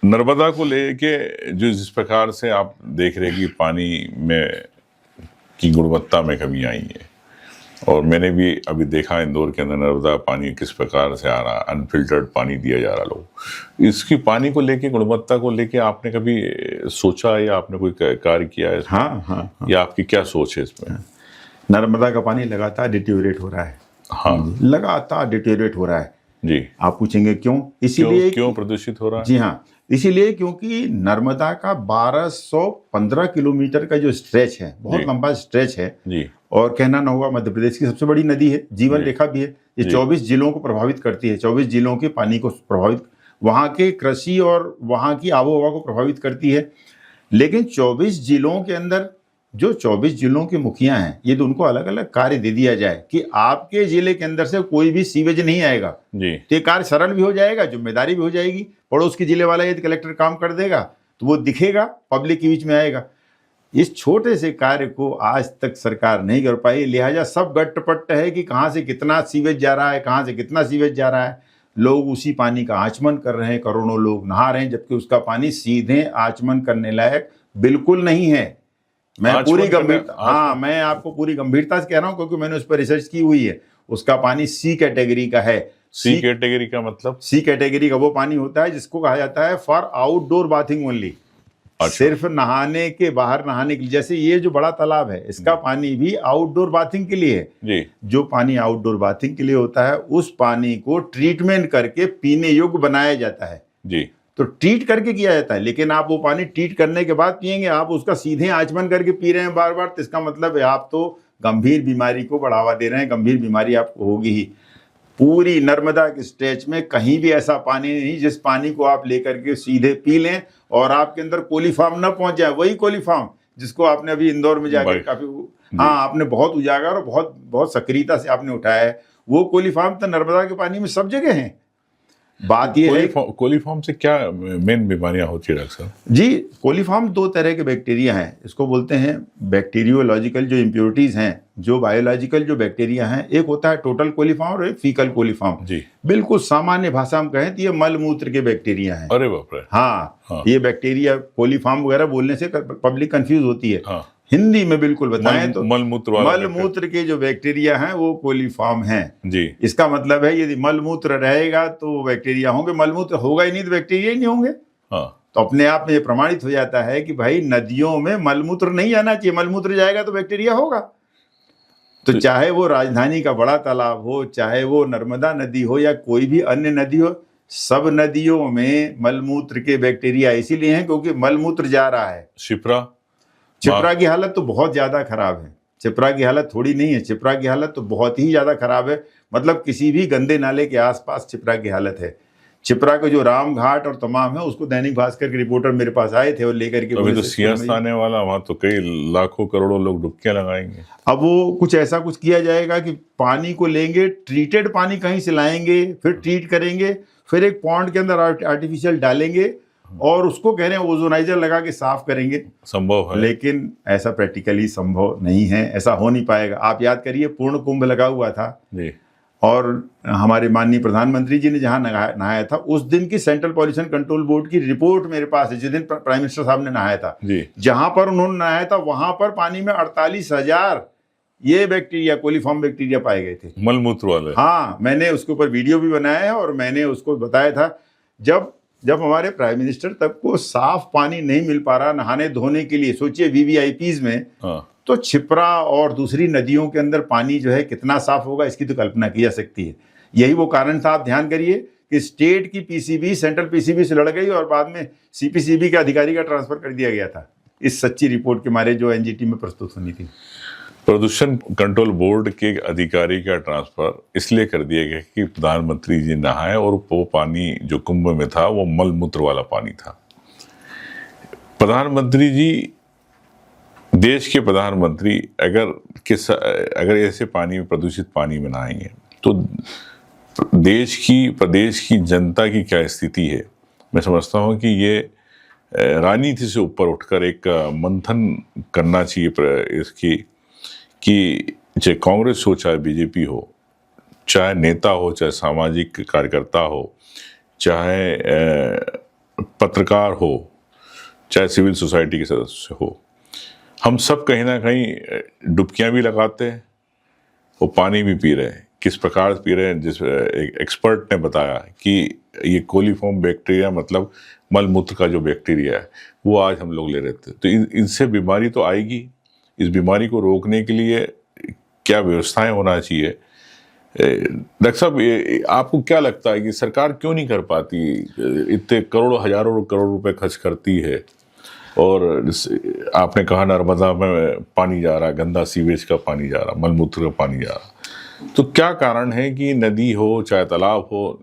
नर्मदा को लेके जो जिस प्रकार से आप देख रहे हैं कि पानी में की गुणवत्ता में कमी आई है, और मैंने भी अभी देखा इंदौर के अंदर नर्मदा पानी किस प्रकार से आ रहा, अनफिल्टर्ड पानी दिया जा रहा लोग। इसकी पानी को लेके, गुणवत्ता को लेके आपने कभी सोचा या आपने कोई कार्य किया है इसमें? हाँ हाँ हाँ। या आपकी क्या सोच है इसमें? नर्मदा का पानी लगातार डिटेरियोरेट हो रहा है। हाँ लगातार डिटेरियोरेट हो रहा है। जी। आप पूछेंगे क्यों? इसीलिए क्यों प्रदूषित हो रहा है? जी हाँ, इसीलिए क्योंकि नर्मदा का 1215 किलोमीटर का जो स्ट्रेच है, बहुत जी। लंबा स्ट्रेच है। जी और कहना न होगा मध्य प्रदेश की सबसे बड़ी नदी है, जीवन जी। रेखा भी है। ये जी। 24 जिलों को प्रभावित करती है, 24 जिलों के पानी को प्रभावित, वहाँ के कृषि और वहाँ की आबो हवा को प्रभावित करती है। लेकिन 24 जिलों के अंदर जो 24 जिलों के मुखिया हैं, ये तो उनको अलग अलग कार्य दे दिया जाए कि आपके जिले के अंदर से कोई भी सीवेज नहीं आएगा, जी तो ये कार्य सरल भी हो जाएगा, जिम्मेदारी भी हो जाएगी। पड़ोस के जिले वाला यदि कलेक्टर काम कर देगा तो वो दिखेगा, पब्लिक के बीच में आएगा। इस छोटे से कार्य को आज तक सरकार नहीं कर पाई, लिहाजा सब गट्टपट्ट है कि कहाँ से कितना सीवेज जा रहा है, कहाँ से कितना सीवेज जा रहा है। लोग उसी पानी का आचमन कर रहे हैं, करोड़ों लोग नहा रहे हैं, जबकि उसका पानी सीधे आचमन करने लायक बिल्कुल नहीं है। मैं पूरी गंभीरता, हाँ, मैं आपको पूरी गंभीरता से कह रहा हूँ क्योंकि मैंने उस पर रिसर्च की हुई है। उसका पानी सी कैटेगरी का है। सी कैटेगरी का मतलब? सी कैटेगरी का वो पानी होता है जिसको कहा जाता है फॉर आउटडोर बाथिंग ओनली। अच्छा। सिर्फ नहाने के, बाहर नहाने के लिए। जैसे ये जो बड़ा तालाब है, इसका पानी भी आउटडोर बाथिंग के लिए है। जी। जो पानी आउटडोर बाथिंग के लिए होता है, उस पानी को ट्रीटमेंट करके पीने योग्य बनाया जाता है। जी। तो ट्रीट करके किया जाता है, लेकिन आप वो पानी ट्रीट करने के बाद पिएंगे, आप उसका सीधे आचमन करके पी रहे हैं बार बार, तो इसका मतलब है आप तो गंभीर बीमारी को बढ़ावा दे रहे हैं। गंभीर बीमारी आपको होगी ही। पूरी नर्मदा के स्ट्रेच में कहीं भी ऐसा पानी नहीं जिस पानी को आप लेकर के सीधे पी लें और आपके अंदर कोलीफार्म न पहुंच जाए। वही कोलीफार्म जिसको आपने अभी इंदौर में जाकर काफी, हाँ, आपने बहुत उजागर और बहुत बहुत सक्रियता से आपने उठाया है। वो कोलीफार्म तो नर्मदा के पानी में सब जगह है। बात ये है, कोलीफॉर्म से क्या मेन बीमारियां होती है डॉक्टर साहब? जी, कोलीफॉर्म दो तरह के बैक्टीरिया हैं। इसको बोलते हैं बैक्टीरियोलॉजिकल जो इम्प्योरिटीज हैं, जो बायोलॉजिकल जो बैक्टीरिया हैं। एक होता है टोटल कोलीफॉर्म और एक फीकल कोलीफॉर्म। जी। बिल्कुल सामान्य भाषा में कहें तो ये मलमूत्र के बैक्टीरिया हैं। अरे बाप रे। हाँ, ये बैक्टीरिया कोलीफॉर्म वगैरह बोलने से पब्लिक कंफ्यूज होती है। हाँ। हिंदी में बिल्कुल बताएं तो मलमूत्र के जो बैक्टीरिया हैं वो कोलीफॉर्म हैं। जी। इसका मतलब है यदि मलमूत्र रहेगा तो बैक्टीरिया होंगे, मलमूत्र होगा ही नहीं तो बैक्टीरिया ही नहीं होंगे। हाँ। तो अपने आप में ये प्रमाणित हो जाता है कि भाई नदियों में मलमूत्र नहीं आना चाहिए। मलमूत्र जाएगा तो बैक्टीरिया होगा। तो चाहे वो राजधानी का बड़ा तालाब हो, चाहे वो नर्मदा नदी हो या कोई भी अन्य नदी हो, सब नदियों में मलमूत्र के बैक्टीरिया इसीलिए हैं क्योंकि मलमूत्र जा रहा है। छिपरा की हालत तो बहुत ज्यादा खराब है। छिपरा की हालत थोड़ी नहीं है, छिपरा की हालत तो बहुत ही ज्यादा खराब है। मतलब किसी भी गंदे नाले के आसपास छिपरा की हालत है। छिपरा के जो राम घाट और तमाम है, उसको दैनिक भास्कर के रिपोर्टर मेरे पास आए थे और लेकर के अभी तो सियासत आने वाला, वहां तो कई लाखों करोड़ों लोग डुबकियां लगाएंगे। अब वो कुछ ऐसा कुछ किया जाएगा कि पानी को लेंगे, ट्रीटेड पानी कहीं से लाएंगे, फिर ट्रीट करेंगे, फिर एक पॉन्ड के अंदर आर्टिफिशियल डालेंगे और उसको कह रहे हैं ओजोनाइजर लगा के साफ करेंगे। संभव है, लेकिन ऐसा प्रैक्टिकली संभव नहीं है, ऐसा हो नहीं पाएगा। आप याद करिए, पूर्ण कुंभ लगा हुआ था जी। और हमारे माननीय प्रधानमंत्री जी ने जहां नहाया था, उस दिन की सेंट्रल पॉल्यूशन कंट्रोल बोर्ड की रिपोर्ट मेरे पास है, जिस दिन प्राइम मिनिस्टर साहब ने नहाया था जी। जहां पर उन्होंने नहाया था वहां पर पानी में 48,000 ये बैक्टीरिया, कोलीफॉर्म बैक्टीरिया पाए गए थे, मलमूत्र वाले। हाँ, मैंने उसके ऊपर वीडियो भी बनाया है और मैंने उसको बताया था। जब हमारे प्राइम मिनिस्टर तक को साफ पानी नहीं मिल पा रहा नहाने धोने के लिए, सोचिए वीवीआईपीज में, तो छिपरा और दूसरी नदियों के अंदर पानी जो है कितना साफ होगा, इसकी तो कल्पना की जा सकती है। यही वो कारण था, आप ध्यान करिए कि स्टेट की पीसीबी सेंट्रल पीसीबी से लड़ गई और बाद में सीपीसीबी के अधिकारी का ट्रांसफर कर दिया गया था, इस सच्ची रिपोर्ट के मारे जो एनजीटी में प्रस्तुत होनी थी। प्रदूषण कंट्रोल बोर्ड के अधिकारी का ट्रांसफर इसलिए कर दिया गया कि प्रधानमंत्री जी नहाए और वो पानी जो कुंभ में था वो मलमूत्र वाला पानी था। प्रधानमंत्री जी, देश के प्रधानमंत्री अगर ऐसे पानी में, प्रदूषित पानी में नहाएंगे तो प्रदेश की जनता की क्या स्थिति है। मैं समझता हूँ कि ये राजनीति से ऊपर उठकर एक मंथन करना चाहिए इसकी, कि चाहे कांग्रेस हो, चाहे बीजेपी हो, चाहे नेता हो, चाहे सामाजिक कार्यकर्ता हो, चाहे पत्रकार हो, चाहे सिविल सोसाइटी के सदस्य हो, हम सब कहीं ना कहीं डुबकियां भी लगाते हैं और पानी भी पी रहे हैं। किस प्रकार पी रहे हैं, जिस एक एक्सपर्ट ने बताया कि ये कोलीफॉर्म बैक्टीरिया, मतलब मलमूत्र का जो बैक्टीरिया है, वो आज हम लोग ले रहे थे। तो इनसे बीमारी तो आएगी। इस बीमारी को रोकने के लिए क्या व्यवस्थाएं होना चाहिए। डॉक्टर साहब, आपको क्या लगता है कि सरकार क्यों नहीं कर पाती? इतने करोड़ों, हजारों करोड़ रुपए खर्च करती है और आपने कहा नर्मदा में पानी जा रहा है, गंदा सीवेज का पानी जा रहा, मलमूत्र का पानी जा रहा, तो क्या कारण है कि नदी हो चाहे तालाब हो,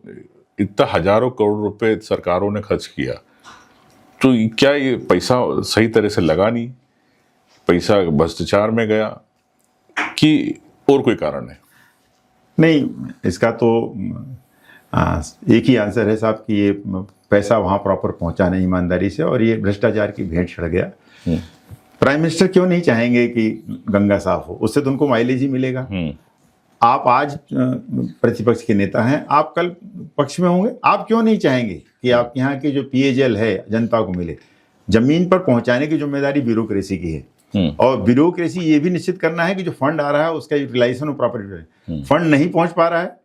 इतना हजारों करोड़ रुपए सरकारों ने खर्च किया, तो क्या ये पैसा सही तरह से लगा नहीं, पैसा भ्रष्टाचार में गया, कि और कोई कारण है? नहीं, इसका तो एक ही आंसर है साहब कि ये पैसा वहाँ प्रॉपर पहुँचा नहीं ईमानदारी से, और ये भ्रष्टाचार की भेंट चढ़ गया। प्राइम मिनिस्टर क्यों नहीं चाहेंगे कि गंगा साफ हो? उससे तो उनको माइलेज ही मिलेगा। आप आज प्रतिपक्ष के नेता हैं, आप कल पक्ष में होंगे, आप क्यों नहीं चाहेंगे कि आप यहाँ के जो पेयजल है जनता को मिले? जमीन पर पहुंचाने की जिम्मेदारी ब्यूरोक्रेसी की है, और ब्यूरोक्रेसी ये भी निश्चित करना है कि जो फंड आ रहा है उसका यूटिलाइजेशन और प्रॉपर फंड नहीं पहुंच पा रहा है,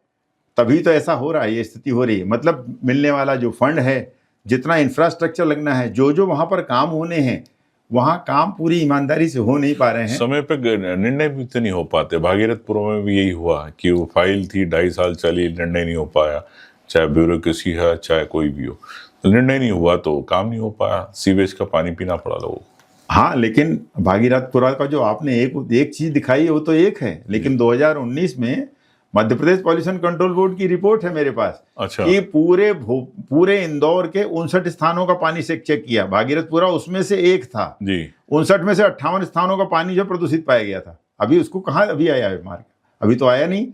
तभी तो ऐसा हो रहा है, ये स्थिति हो रही है। मतलब मिलने वाला जो फंड है, जितना इंफ्रास्ट्रक्चर लगना है, जो वहां पर काम होने हैं, वहाँ काम पूरी ईमानदारी से हो नहीं पा रहे हैं। समय पे निर्णय भी तो नहीं हो पाते। भागीरथपुर में भी यही हुआ कि वो फाइल थी, 2.5 साल चली, निर्णय नहीं हो पाया, चाहे ब्यूरोक्रेसी है चाहे कोई भी हो, तो निर्णय नहीं हुआ तो काम नहीं हो पाया, सीवेज का पानी पीना पड़ा लोगों को। हाँ, लेकिन भागीरथपुरा का जो आपने एक चीज दिखाई है वो तो एक है, लेकिन 2019 में Madhya Pradesh pollution control board की रिपोर्ट है मेरे पास। अच्छा। कि पूरे इंदौर के 59 स्थानों का पानी से चेक किया, भागीरथपुरा उसमें से एक था जी। 59 में से 58 स्थानों का पानी जो प्रदूषित पाया गया था। अभी उसको कहाँ अभी आया है मार्ग? अभी तो आया नहीं।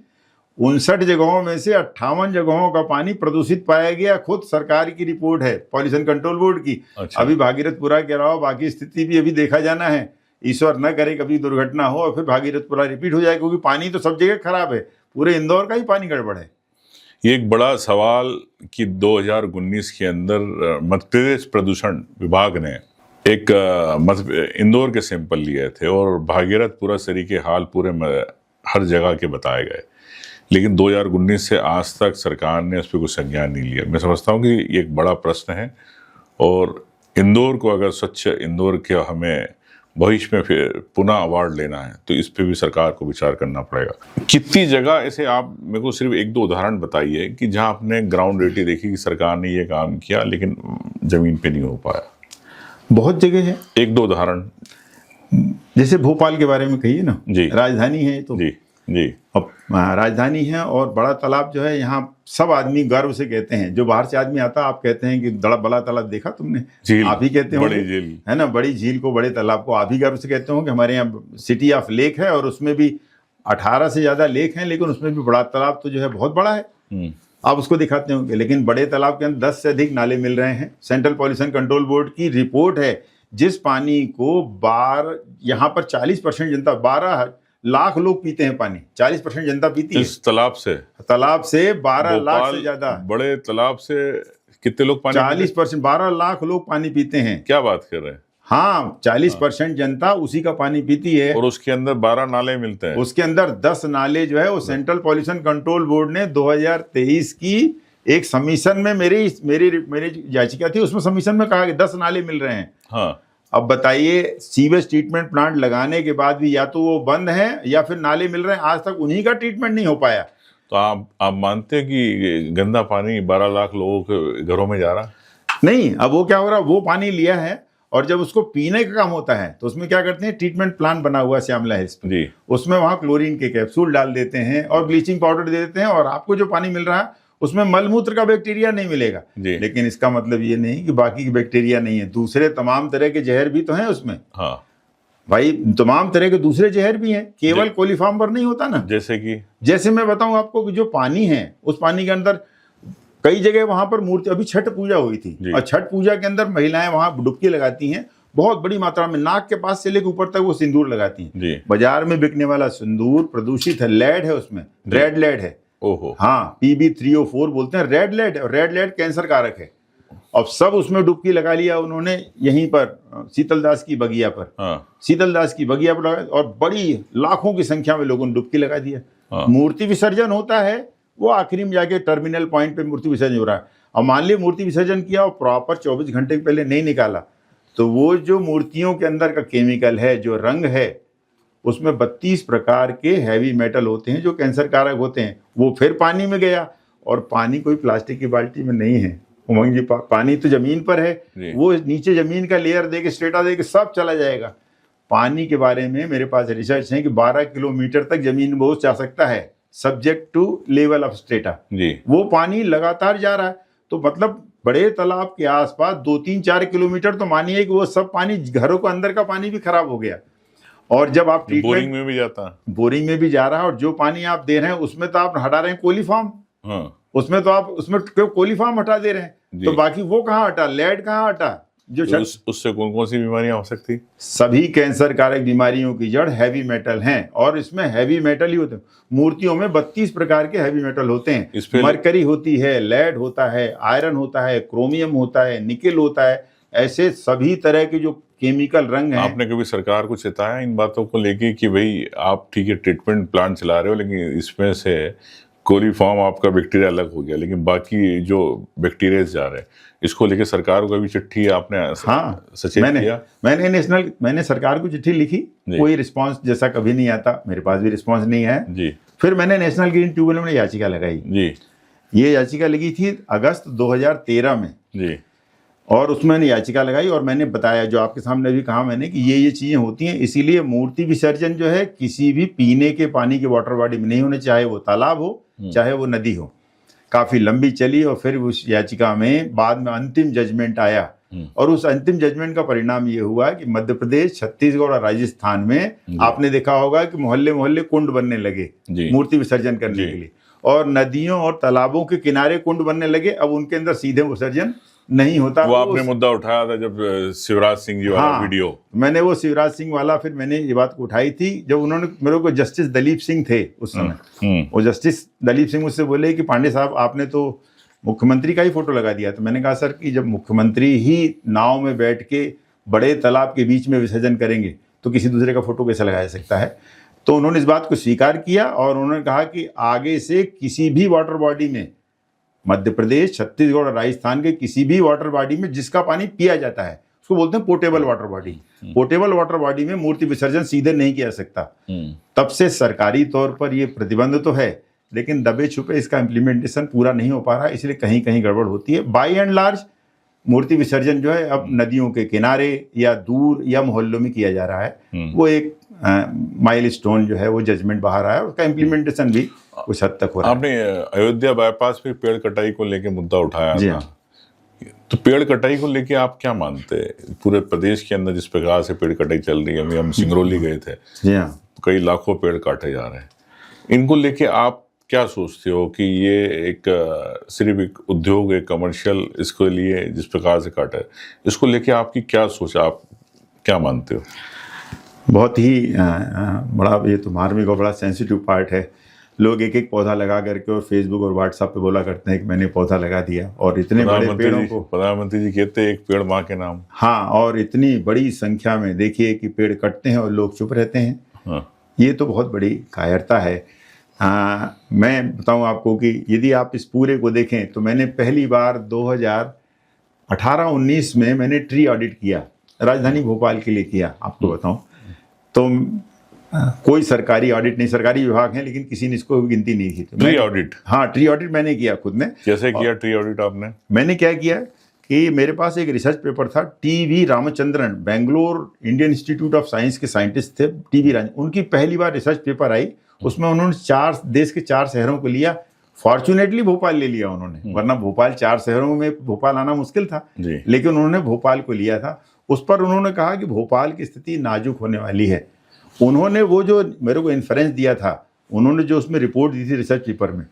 59 जगहों में से 58 जगहों का पानी प्रदूषित पाया गया, खुद सरकार की रिपोर्ट है पॉल्यूशन कंट्रोल बोर्ड की। अच्छा। अभी भागीरथपुरा के अलावा बाकी स्थिति भी अभी देखा जाना है। ईश्वर न करे कभी दुर्घटना हो और फिर भागीरथपुरा रिपीट हो जाए, क्योंकि पानी तो सब जगह खराब है, पूरे इंदौर का ही पानी गड़बड़ है। ये एक बड़ा सवाल कि 2019 के अंदर मध्य प्रदेश प्रदूषण विभाग ने एक इंदौर के सैंपल लिए थे और भागीरथपुरा सरी के हाल पूरे हर जगह के बताए गए, लेकिन 2019 से आज तक सरकार ने उस पर कोई संज्ञान नहीं लिया। मैं समझता हूँ कि ये एक बड़ा प्रश्न है, और इंदौर को अगर स्वच्छ इंदौर के हमें भविष्य में फिर पुनः अवार्ड लेना है तो इस पे भी सरकार को विचार करना पड़ेगा। कितनी जगह ऐसे, आप मेरे को सिर्फ 1-2 उदाहरण बताइए कि जहां आपने ग्राउंड रियलिटी देखी कि सरकार ने ये काम किया लेकिन जमीन पे नहीं हो पाया। बहुत जगह है, 1-2 उदाहरण। जैसे भोपाल के बारे में कहिए ना जी, राजधानी है तो जी जी, अब राजधानी है और बड़ा तालाब जो है, यहाँ सब आदमी गर्व से कहते हैं, जो बाहर से आदमी आता आप कहते हैं कि बड़ा तालाब देखा तुमने, आप ही कहते हो, बड़ी झील है ना, बड़ी झील को, बड़े तालाब को आप ही गर्व से कहते हो कि हमारे यहाँ सिटी ऑफ लेक है और उसमें भी 18 से ज्यादा लेक हैं, लेकिन उसमें भी बड़ा तालाब तो जो है बहुत बड़ा है, आप उसको दिखाते होंगे। लेकिन बड़े तालाब के अंदर 10 से अधिक नाले मिल रहे हैं। सेंट्रल पॉल्यूशन कंट्रोल बोर्ड की रिपोर्ट है, जिस पानी को यहाँ पर 40% जनता, 12 लाख लोग पीते हैं पानी, 40% जनता पीती है इस तालाब से 12 लाख से ज्यादा। बड़े तालाब से कितने लोग पानी? 40%, 12 लाख लोग पानी पीते हैं। क्या बात कर रहे हैं? हाँ, 40% जनता उसी का पानी पीती है, और उसके अंदर 12 नाले मिलते हैं। उसके अंदर 10 नाले जो है वो सेंट्रल पॉल्यूशन कंट्रोल बोर्ड ने 2023 की एक सबमिशन में, मेरी याचिका थी, उसमें सबमिशन में कहा कि 10 नाले मिल रहे हैं। हाँ, अब बताइए, सीवेज ट्रीटमेंट प्लांट लगाने के बाद भी या तो वो बंद है या फिर नाले मिल रहे हैं, आज तक उन्हीं का ट्रीटमेंट नहीं हो पाया। तो आप मानते हैं कि गंदा पानी 12 लाख लोगों के घरों में जा रहा? नहीं, अब वो क्या हो रहा है, वो पानी लिया है और जब उसको पीने का काम होता है तो उसमें क्या करते हैं, ट्रीटमेंट प्लांट बना हुआ है श्यामला हिल्स पे, उसमें वहाँ क्लोरीन के कैप्सूल डाल देते हैं और ब्लीचिंग पाउडर दे देते हैं, और आपको जो पानी मिल रहा है उसमें मलमूत्र का बैक्टीरिया नहीं मिलेगा, जी। लेकिन इसका मतलब ये नहीं कि बाकी की बैक्टीरिया नहीं है, दूसरे तमाम तरह के जहर भी तो हैं उसमें। हाँ, भाई तमाम तरह के दूसरे जहर भी हैं, केवल कोलीफार्म पर नहीं होता ना। जैसे मैं बताऊं आपको कि जो पानी है उस पानी के अंदर कई जगह वहां पर मूर्ति, अभी छठ पूजा हुई थी और छठ पूजा के अंदर महिलाएं वहां डुबकी लगाती हैं बहुत बड़ी मात्रा में, नाक के पास से लेकर ऊपर तक वो सिंदूर लगाती हैं। बाजार में बिकने वाला सिंदूर प्रदूषित है, लेड है उसमें, रेड लेड है। ओहो। हाँ, PB304 बोलते हैं, रेड लेड, और रेड लेड कैंसर कारक है। अब सब उसमें डुबकी लगा लिया उन्होंने, यहीं पर शीतलदास की बगिया पर। शीतलदास की बगिया पर लगा, और बड़ी लाखों की संख्या में लोगों ने डुबकी लगा दिया। मूर्ति विसर्जन होता है, वो आखिरी में जाके टर्मिनल पॉइंट पे मूर्ति विसर्जन हो रहा है। अब मान ली मूर्ति विसर्जन किया और प्रॉपर 24 घंटे पहले नहीं निकाला, तो वो जो मूर्तियों के अंदर का केमिकल है, जो रंग है, उसमें 32 प्रकार के हैवी मेटल होते हैं जो कैंसर कारक होते हैं। वो फिर पानी में गया, और पानी कोई प्लास्टिक की बाल्टी में नहीं है उमंग जी, पानी तो जमीन पर है, वो नीचे जमीन का लेयर देके, स्ट्रेटा देके सब चला जाएगा। पानी के बारे में मेरे पास रिसर्च है कि 12 किलोमीटर तक जमीन में जा सकता है, subject to level of strata. वो पानी लगातार जा रहा है, तो मतलब बड़े तालाब के आसपास 2-3-4 किलोमीटर तो मानिए कि वो सब पानी, घरों के अंदर का पानी भी खराब हो गया। और जब आप बोरिंग में भी जाता है, बोरिंग में भी जा रहा है, और जो पानी आप दे रहे हैं उसमें तो आप हटा रहे हैं कोलीफॉर्म। उसमें तो आप उसमें कोलीफॉर्म हटा दे रहे हैं, तो बाकी वो कहाँ हटा, लेड कहाँ हटा, जो उससे कौन कौन सी बीमारियां हो सकती? सभी कैंसर कारक बीमारियों की जड़ हैवी मेटल हैं, और इसमें हैवी मेटल ही होते हैं। मूर्तियों में 32 प्रकार के हैवी मेटल होते हैं। मरकरी होती है, लेड होता है, आयरन होता है, क्रोमियम होता है, निकेल होता है, ऐसे सभी तरह के जो केमिकल रंग हैं। आपने कभी सरकार को चेताया इन बातों को लेके कि भाई आप ठीक है ट्रीटमेंट प्लांट चला रहे हो, लेकिन इसमें से कोलीफॉर्म आपका बैक्टीरिया अलग हो गया, लेकिन बाकी जो बैक्टीरिया जा रहे हैं, इसको लेके सरकार को कभी चिट्ठी आपने सचेत किया? मैंने सरकार को चिट्ठी लिखी, कोई रिस्पांस जैसा कभी नहीं आता, मेरे पास भी रिस्पांस नहीं है जी। फिर मैंने नेशनल ग्रीन ट्रिब्यूनल में याचिका लगाई जी। ये याचिका लगी थी अगस्त 2013 में जी, और उसमें मैंने याचिका लगाई और मैंने बताया, जो आपके सामने भी कहा मैंने, कि ये चीजें होती हैं, इसीलिए मूर्ति विसर्जन जो है किसी भी पीने के पानी की वाटर बॉडी में नहीं होने, चाहे वो तालाब हो चाहे वो नदी हो। काफी लंबी चली, और फिर उस याचिका में बाद में अंतिम जजमेंट आया, और उस अंतिम जजमेंट का परिणाम ये हुआ कि मध्य प्रदेश, छत्तीसगढ़ और राजस्थान में आपने देखा होगा कि मोहल्ले मोहल्ले कुंड बनने लगे मूर्ति विसर्जन करने के लिए, और नदियों और तालाबों के किनारे कुंड बनने लगे। अब उनके अंदर सीधे विसर्जन नहीं होता। वो आपने मुद्दा उठाया था जब शिवराज सिंह जी वाला वीडियो, मैंने वो शिवराज सिंह वाला, फिर मैंने ये बात को उठाई थी जब उन्होंने मेरे को, जस्टिस दलीप सिंह थे उस समय, वो जस्टिस दलीप सिंह मुझसे बोले कि पांडे साहब आपने तो मुख्यमंत्री का ही फोटो लगा दिया। तो मैंने कहा सर कि जब मुख्यमंत्री ही नाव में बैठ के बड़े तालाब के बीच में विसर्जन करेंगे तो किसी दूसरे का फोटो कैसे लगाया सकता है। तो उन्होंने इस बात को स्वीकार किया, और उन्होंने कहा कि आगे से किसी भी वाटर बॉडी में, मध्य प्रदेश, छत्तीसगढ़ और राजस्थान के किसी भी वाटर बॉडी में जिसका पानी पिया जाता है, उसको बोलते हैं portable water body. Portable water body में मूर्ति विसर्जन सीधे नहीं किया सकता। तब से सरकारी तौर पर ये प्रतिबंध तो है, लेकिन दबे छुपे इसका इम्प्लीमेंटेशन पूरा नहीं हो पा रहा, इसलिए कहीं कहीं गड़बड़ होती है। बाई एंड लार्ज मूर्ति विसर्जन जो है अब नदियों के किनारे या दूर या मोहल्लों में किया जा रहा है। वो एक माइलस्टोन जो है वो जजमेंट बाहर आया, उसका इम्प्लीमेंटेशन भी कुछ हद तक हो रहा है। आपने अयोध्या बाईपास पे पेड़ कटाई को लेके मुद्दा उठाया था, तो पेड़ कटाई को लेके आप क्या मानते हैं? पूरे प्रदेश के अंदर जिस प्रकार से पेड़ कटाई चल रही है, हम सिंगरौली गए थे, कई लाखों पेड़ काटे जा रहे हैं, इनको लेके आप क्या सोचते हो कि ये एक सिर्फ एक उद्योग, एक कमर्शियल, इसके लिए जिस प्रकार से काटा है, इसको लेके आपकी क्या सोच, आप क्या मानते हो? बहुत ही बड़ा, ये तो मार्मिक और बड़ा सेंसिटिव पार्ट है। लोग एक एक पौधा लगा करके और फेसबुक और व्हाट्सएप पे बोला करते हैं कि मैंने पौधा लगा दिया, और इतने बड़े पेड़ों को, प्रधानमंत्री जी कहते हैं एक पेड़ माँ के नाम। हाँ, और इतनी बड़ी संख्या में देखिए कि पेड़ कटते हैं और लोग चुप रहते हैं। ये तो बहुत बड़ी कायरता है। मैं बताऊं आपको कि यदि आप इस पूरे को देखें तो मैंने पहली बार 2018-19 में मैंने ट्री ऑडिट किया, राजधानी भोपाल के लिए किया। आपको बताऊं तो कोई सरकारी ऑडिट नहीं, सरकारी विभाग हैं लेकिन किसी ने इसको गिनती नहीं की। तो ट्री ऑडिट? हाँ, ट्री ऑडिट मैंने किया खुद ने। कैसे किया ट्री ऑडिट आपने? मैंने क्या किया कि मेरे पास एक रिसर्च पेपर था, TV. Ramachandran, Bangalore Indian institute of science के साइंटिस्ट थे, टी.वी. उनकी पहली बार रिसर्च पेपर आई, उसमें उन्होंने देश के 4 शहरों को लिया, फॉर्चुनेटली भोपाल ले लिया उन्होंने, वरना भोपाल 4 शहरों में भोपाल आना मुश्किल था, जी। लेकिन उन्होंने भोपाल को लिया था। उस पर उन्होंने कहा कि भोपाल की स्थिति नाजुक होने वाली है। उन्होंने वो जो मेरे को इन्फ्रेंस दिया था, उन्होंने जो उसमें रिपोर्ट दी थी रिसर्च पेपर में,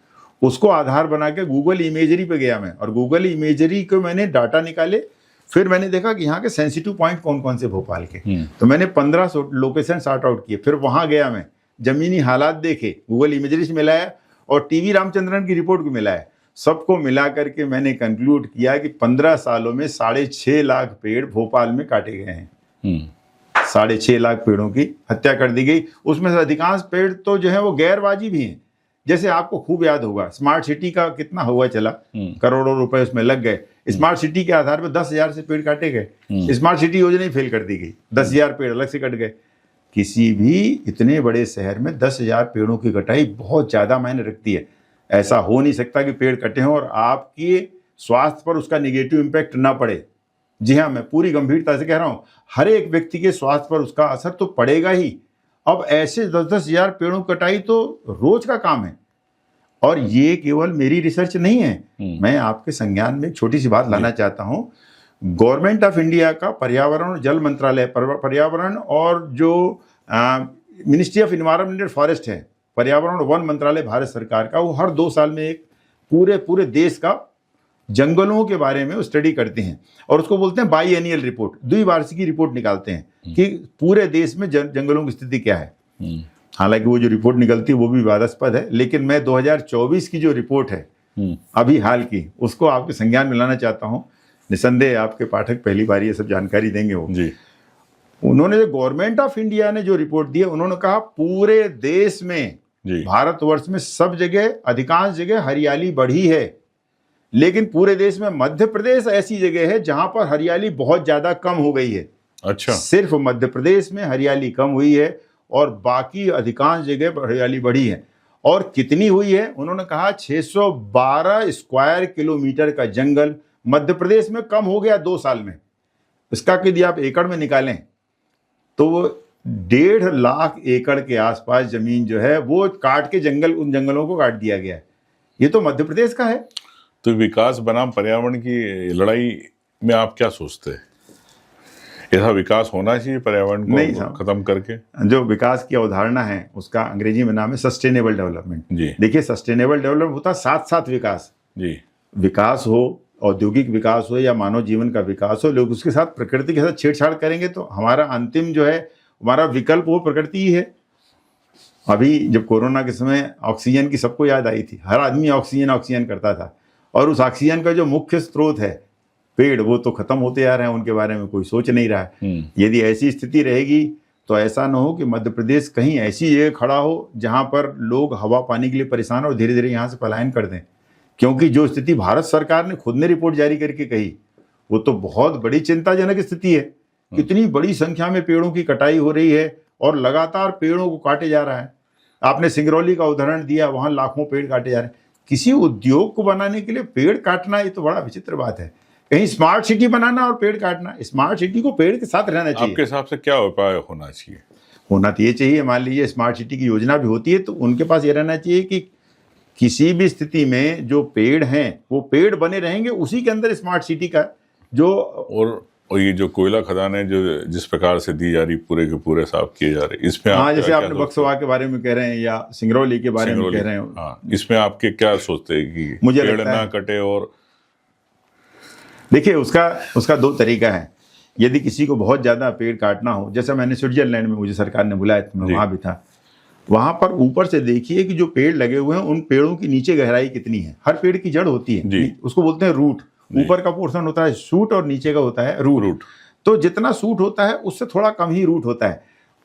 उसको आधार बना के गूगल इमेजरी पे गया मैं, और गूगल इमेजरी को मैंने डाटा निकाले। फिर मैंने देखा कि यहाँ के सेंसिटिव पॉइंट कौन कौन से भोपाल के, तो मैंने 15 लोकेशन सॉर्ट आउट किए। फिर वहाँ गया मैं, जमीनी हालात देखे, गूगल इमेजरी से मिलाया और टीवी रामचंद्रन की रिपोर्ट को मिलाया। सबको मिला करके मैंने कंक्लूड किया कि 15 सालों में 6.5 लाख पेड़ भोपाल में काटे गए हैं। 6.5 लाख पेड़ों की हत्या कर दी गई। उसमें से अधिकांश पेड़ तो जो है वो गैरवाजी भी हैं। जैसे आपको खूब याद होगा स्मार्ट सिटी का कितना हुआ चला, करोड़ों रुपए उसमें लग गए। स्मार्ट सिटी के आधार पर 10,000 से पेड़ काटे गए। स्मार्ट सिटी योजना ही फेल कर दी गई, 10,000 पेड़ अलग से कट गए। किसी भी इतने बड़े शहर में 10,000 पेड़ों की कटाई बहुत ज्यादा मायने रखती है। ऐसा हो नहीं सकता कि पेड़ कटे हों और आपके स्वास्थ्य पर उसका निगेटिव इम्पैक्ट ना पड़े। जी हाँ, मैं पूरी गंभीरता से कह रहा हूं, हर एक व्यक्ति के स्वास्थ्य पर उसका असर तो पड़ेगा ही। अब ऐसे 10,000 पेड़ों की कटाई तो रोज का काम है। और ये केवल मेरी रिसर्च नहीं है, मैं आपके संज्ञान में एक छोटी सी बात लाना चाहता हूं। गवर्नमेंट ऑफ इंडिया का पर्यावरण और जल मंत्रालय, पर्यावरण और जो ministry of environment and forest है, पर्यावरण और वन मंत्रालय भारत सरकार का, वो हर 2 साल में एक पूरे देश का जंगलों के बारे में स्टडी करते हैं और उसको बोलते हैं बाई एनियल रिपोर्ट, द्विवार्षिकी रिपोर्ट निकालते हैं कि पूरे देश में जंगलों की स्थिति क्या है। हालांकि वो जो रिपोर्ट निकलती है वो भी विवादास्पद है, लेकिन मैं 2024 की जो रिपोर्ट है अभी हाल की, उसको आपके संज्ञान में लाना चाहता हूँ। निसंदेह आपके पाठक पहली बार ये सब जानकारी देंगे वो जी। उन्होंने जो गवर्नमेंट ऑफ इंडिया ने जो रिपोर्ट दी है, उन्होंने कहा पूरे देश में, भारतवर्ष में सब जगह, अधिकांश जगह हरियाली बढ़ी है, लेकिन पूरे देश में मध्य प्रदेश ऐसी जगह है जहां पर हरियाली बहुत ज्यादा कम हो गई है। अच्छा, सिर्फ मध्य प्रदेश में हरियाली कम हुई है और बाकी अधिकांश जगह हरियाली बढ़ी है। और कितनी हुई है? उन्होंने कहा 612 स्क्वायर किलोमीटर का जंगल मध्य प्रदेश में कम हो गया 2 साल में। इसका यदि आप एकड़ में निकालें तो 1.5 लाख एकड़ के आसपास जमीन जो है वो काट के उन जंगलों को काट दिया गया है। ये तो मध्य प्रदेश का है। तो विकास बनाम पर्यावरण की लड़ाई में आप क्या सोचते हैं? ऐसा विकास होना चाहिए पर्यावरण को खत्म करके? जो विकास की अवधारणा है उसका अंग्रेजी में नाम है सस्टेनेबल डेवलपमेंट। देखिए, सस्टेनेबल डेवलपमेंट होता साथ साथ विकास जी। विकास हो, औद्योगिक विकास हो या मानव जीवन का विकास हो, लोग उसके साथ प्रकृति के साथ छेड़छाड़ करेंगे तो हमारा अंतिम जो है हमारा विकल्प वो प्रकृति ही है। अभी जब कोरोना के समय ऑक्सीजन की सबको याद आई थी, हर आदमी ऑक्सीजन करता था, और उस ऑक्सीजन का जो मुख्य स्रोत है पेड़, वो तो खत्म होते आ रहे हैं, उनके बारे में कोई सोच नहीं रहा है। यदि ऐसी स्थिति रहेगी तो ऐसा ना हो कि मध्य प्रदेश कहीं ऐसी जगह खड़ा हो जहां पर लोग हवा पानी के लिए परेशान और धीरे धीरे यहाँ से पलायन कर दें। क्योंकि जो स्थिति भारत सरकार ने खुद ने रिपोर्ट जारी करके कही, वो तो बहुत बड़ी चिंताजनक स्थिति है। कितनी बड़ी संख्या में पेड़ों की कटाई हो रही है और लगातार पेड़ों को काटे जा रहा है। आपने सिंगरौली का उदाहरण दिया, वहां लाखों पेड़ काटे जा रहे हैं। किसी उद्योग को बनाने के लिए पेड़ काटना, ये तो बड़ा विचित्र बात है। कहीं स्मार्ट सिटी बनाना और पेड़ काटना, स्मार्ट सिटी को पेड़ के साथ रहना चाहिए। आपके हिसाब से क्या उपाय होना चाहिए? होना तो ये चाहिए, मान लीजिए स्मार्ट सिटी की योजना भी होती है तो उनके पास ये रहना चाहिए कि किसी भी स्थिति में जो पेड़ हैं वो पेड़ बने रहेंगे, उसी के अंदर स्मार्ट सिटी का जो और ये जो कोयला खदान है जो जिस प्रकार से दी जा रही पूरे के पूरे साफ किए जा रहे, इसमें हाँ, जैसे आपने बक्सवा के बारे में कह रहे हैं या सिंगरौली के बारे में कह रहे हैं, हाँ, इसमें आपके क्या सोचते हैं कि मुझे पेड़ ना कटे? और देखिए, उसका 2 तरीका है। यदि किसी को बहुत ज्यादा पेड़ काटना हो, जैसे मैंने स्विट्जरलैंड में, मुझे सरकार ने बुलाया था, मैं वहां भी था, वहां पर ऊपर से देखिए कि जो पेड़ लगे हुए हैं उन पेड़ों की नीचे गहराई कितनी है। हर पेड़ की जड़ होती है, उसको बोलते हैं रूट। ऊपर का पोर्शन होता है शूट और नीचे का होता है रूट। तो जितना शूट होता है उससे थोड़ा कम ही रूट होता है।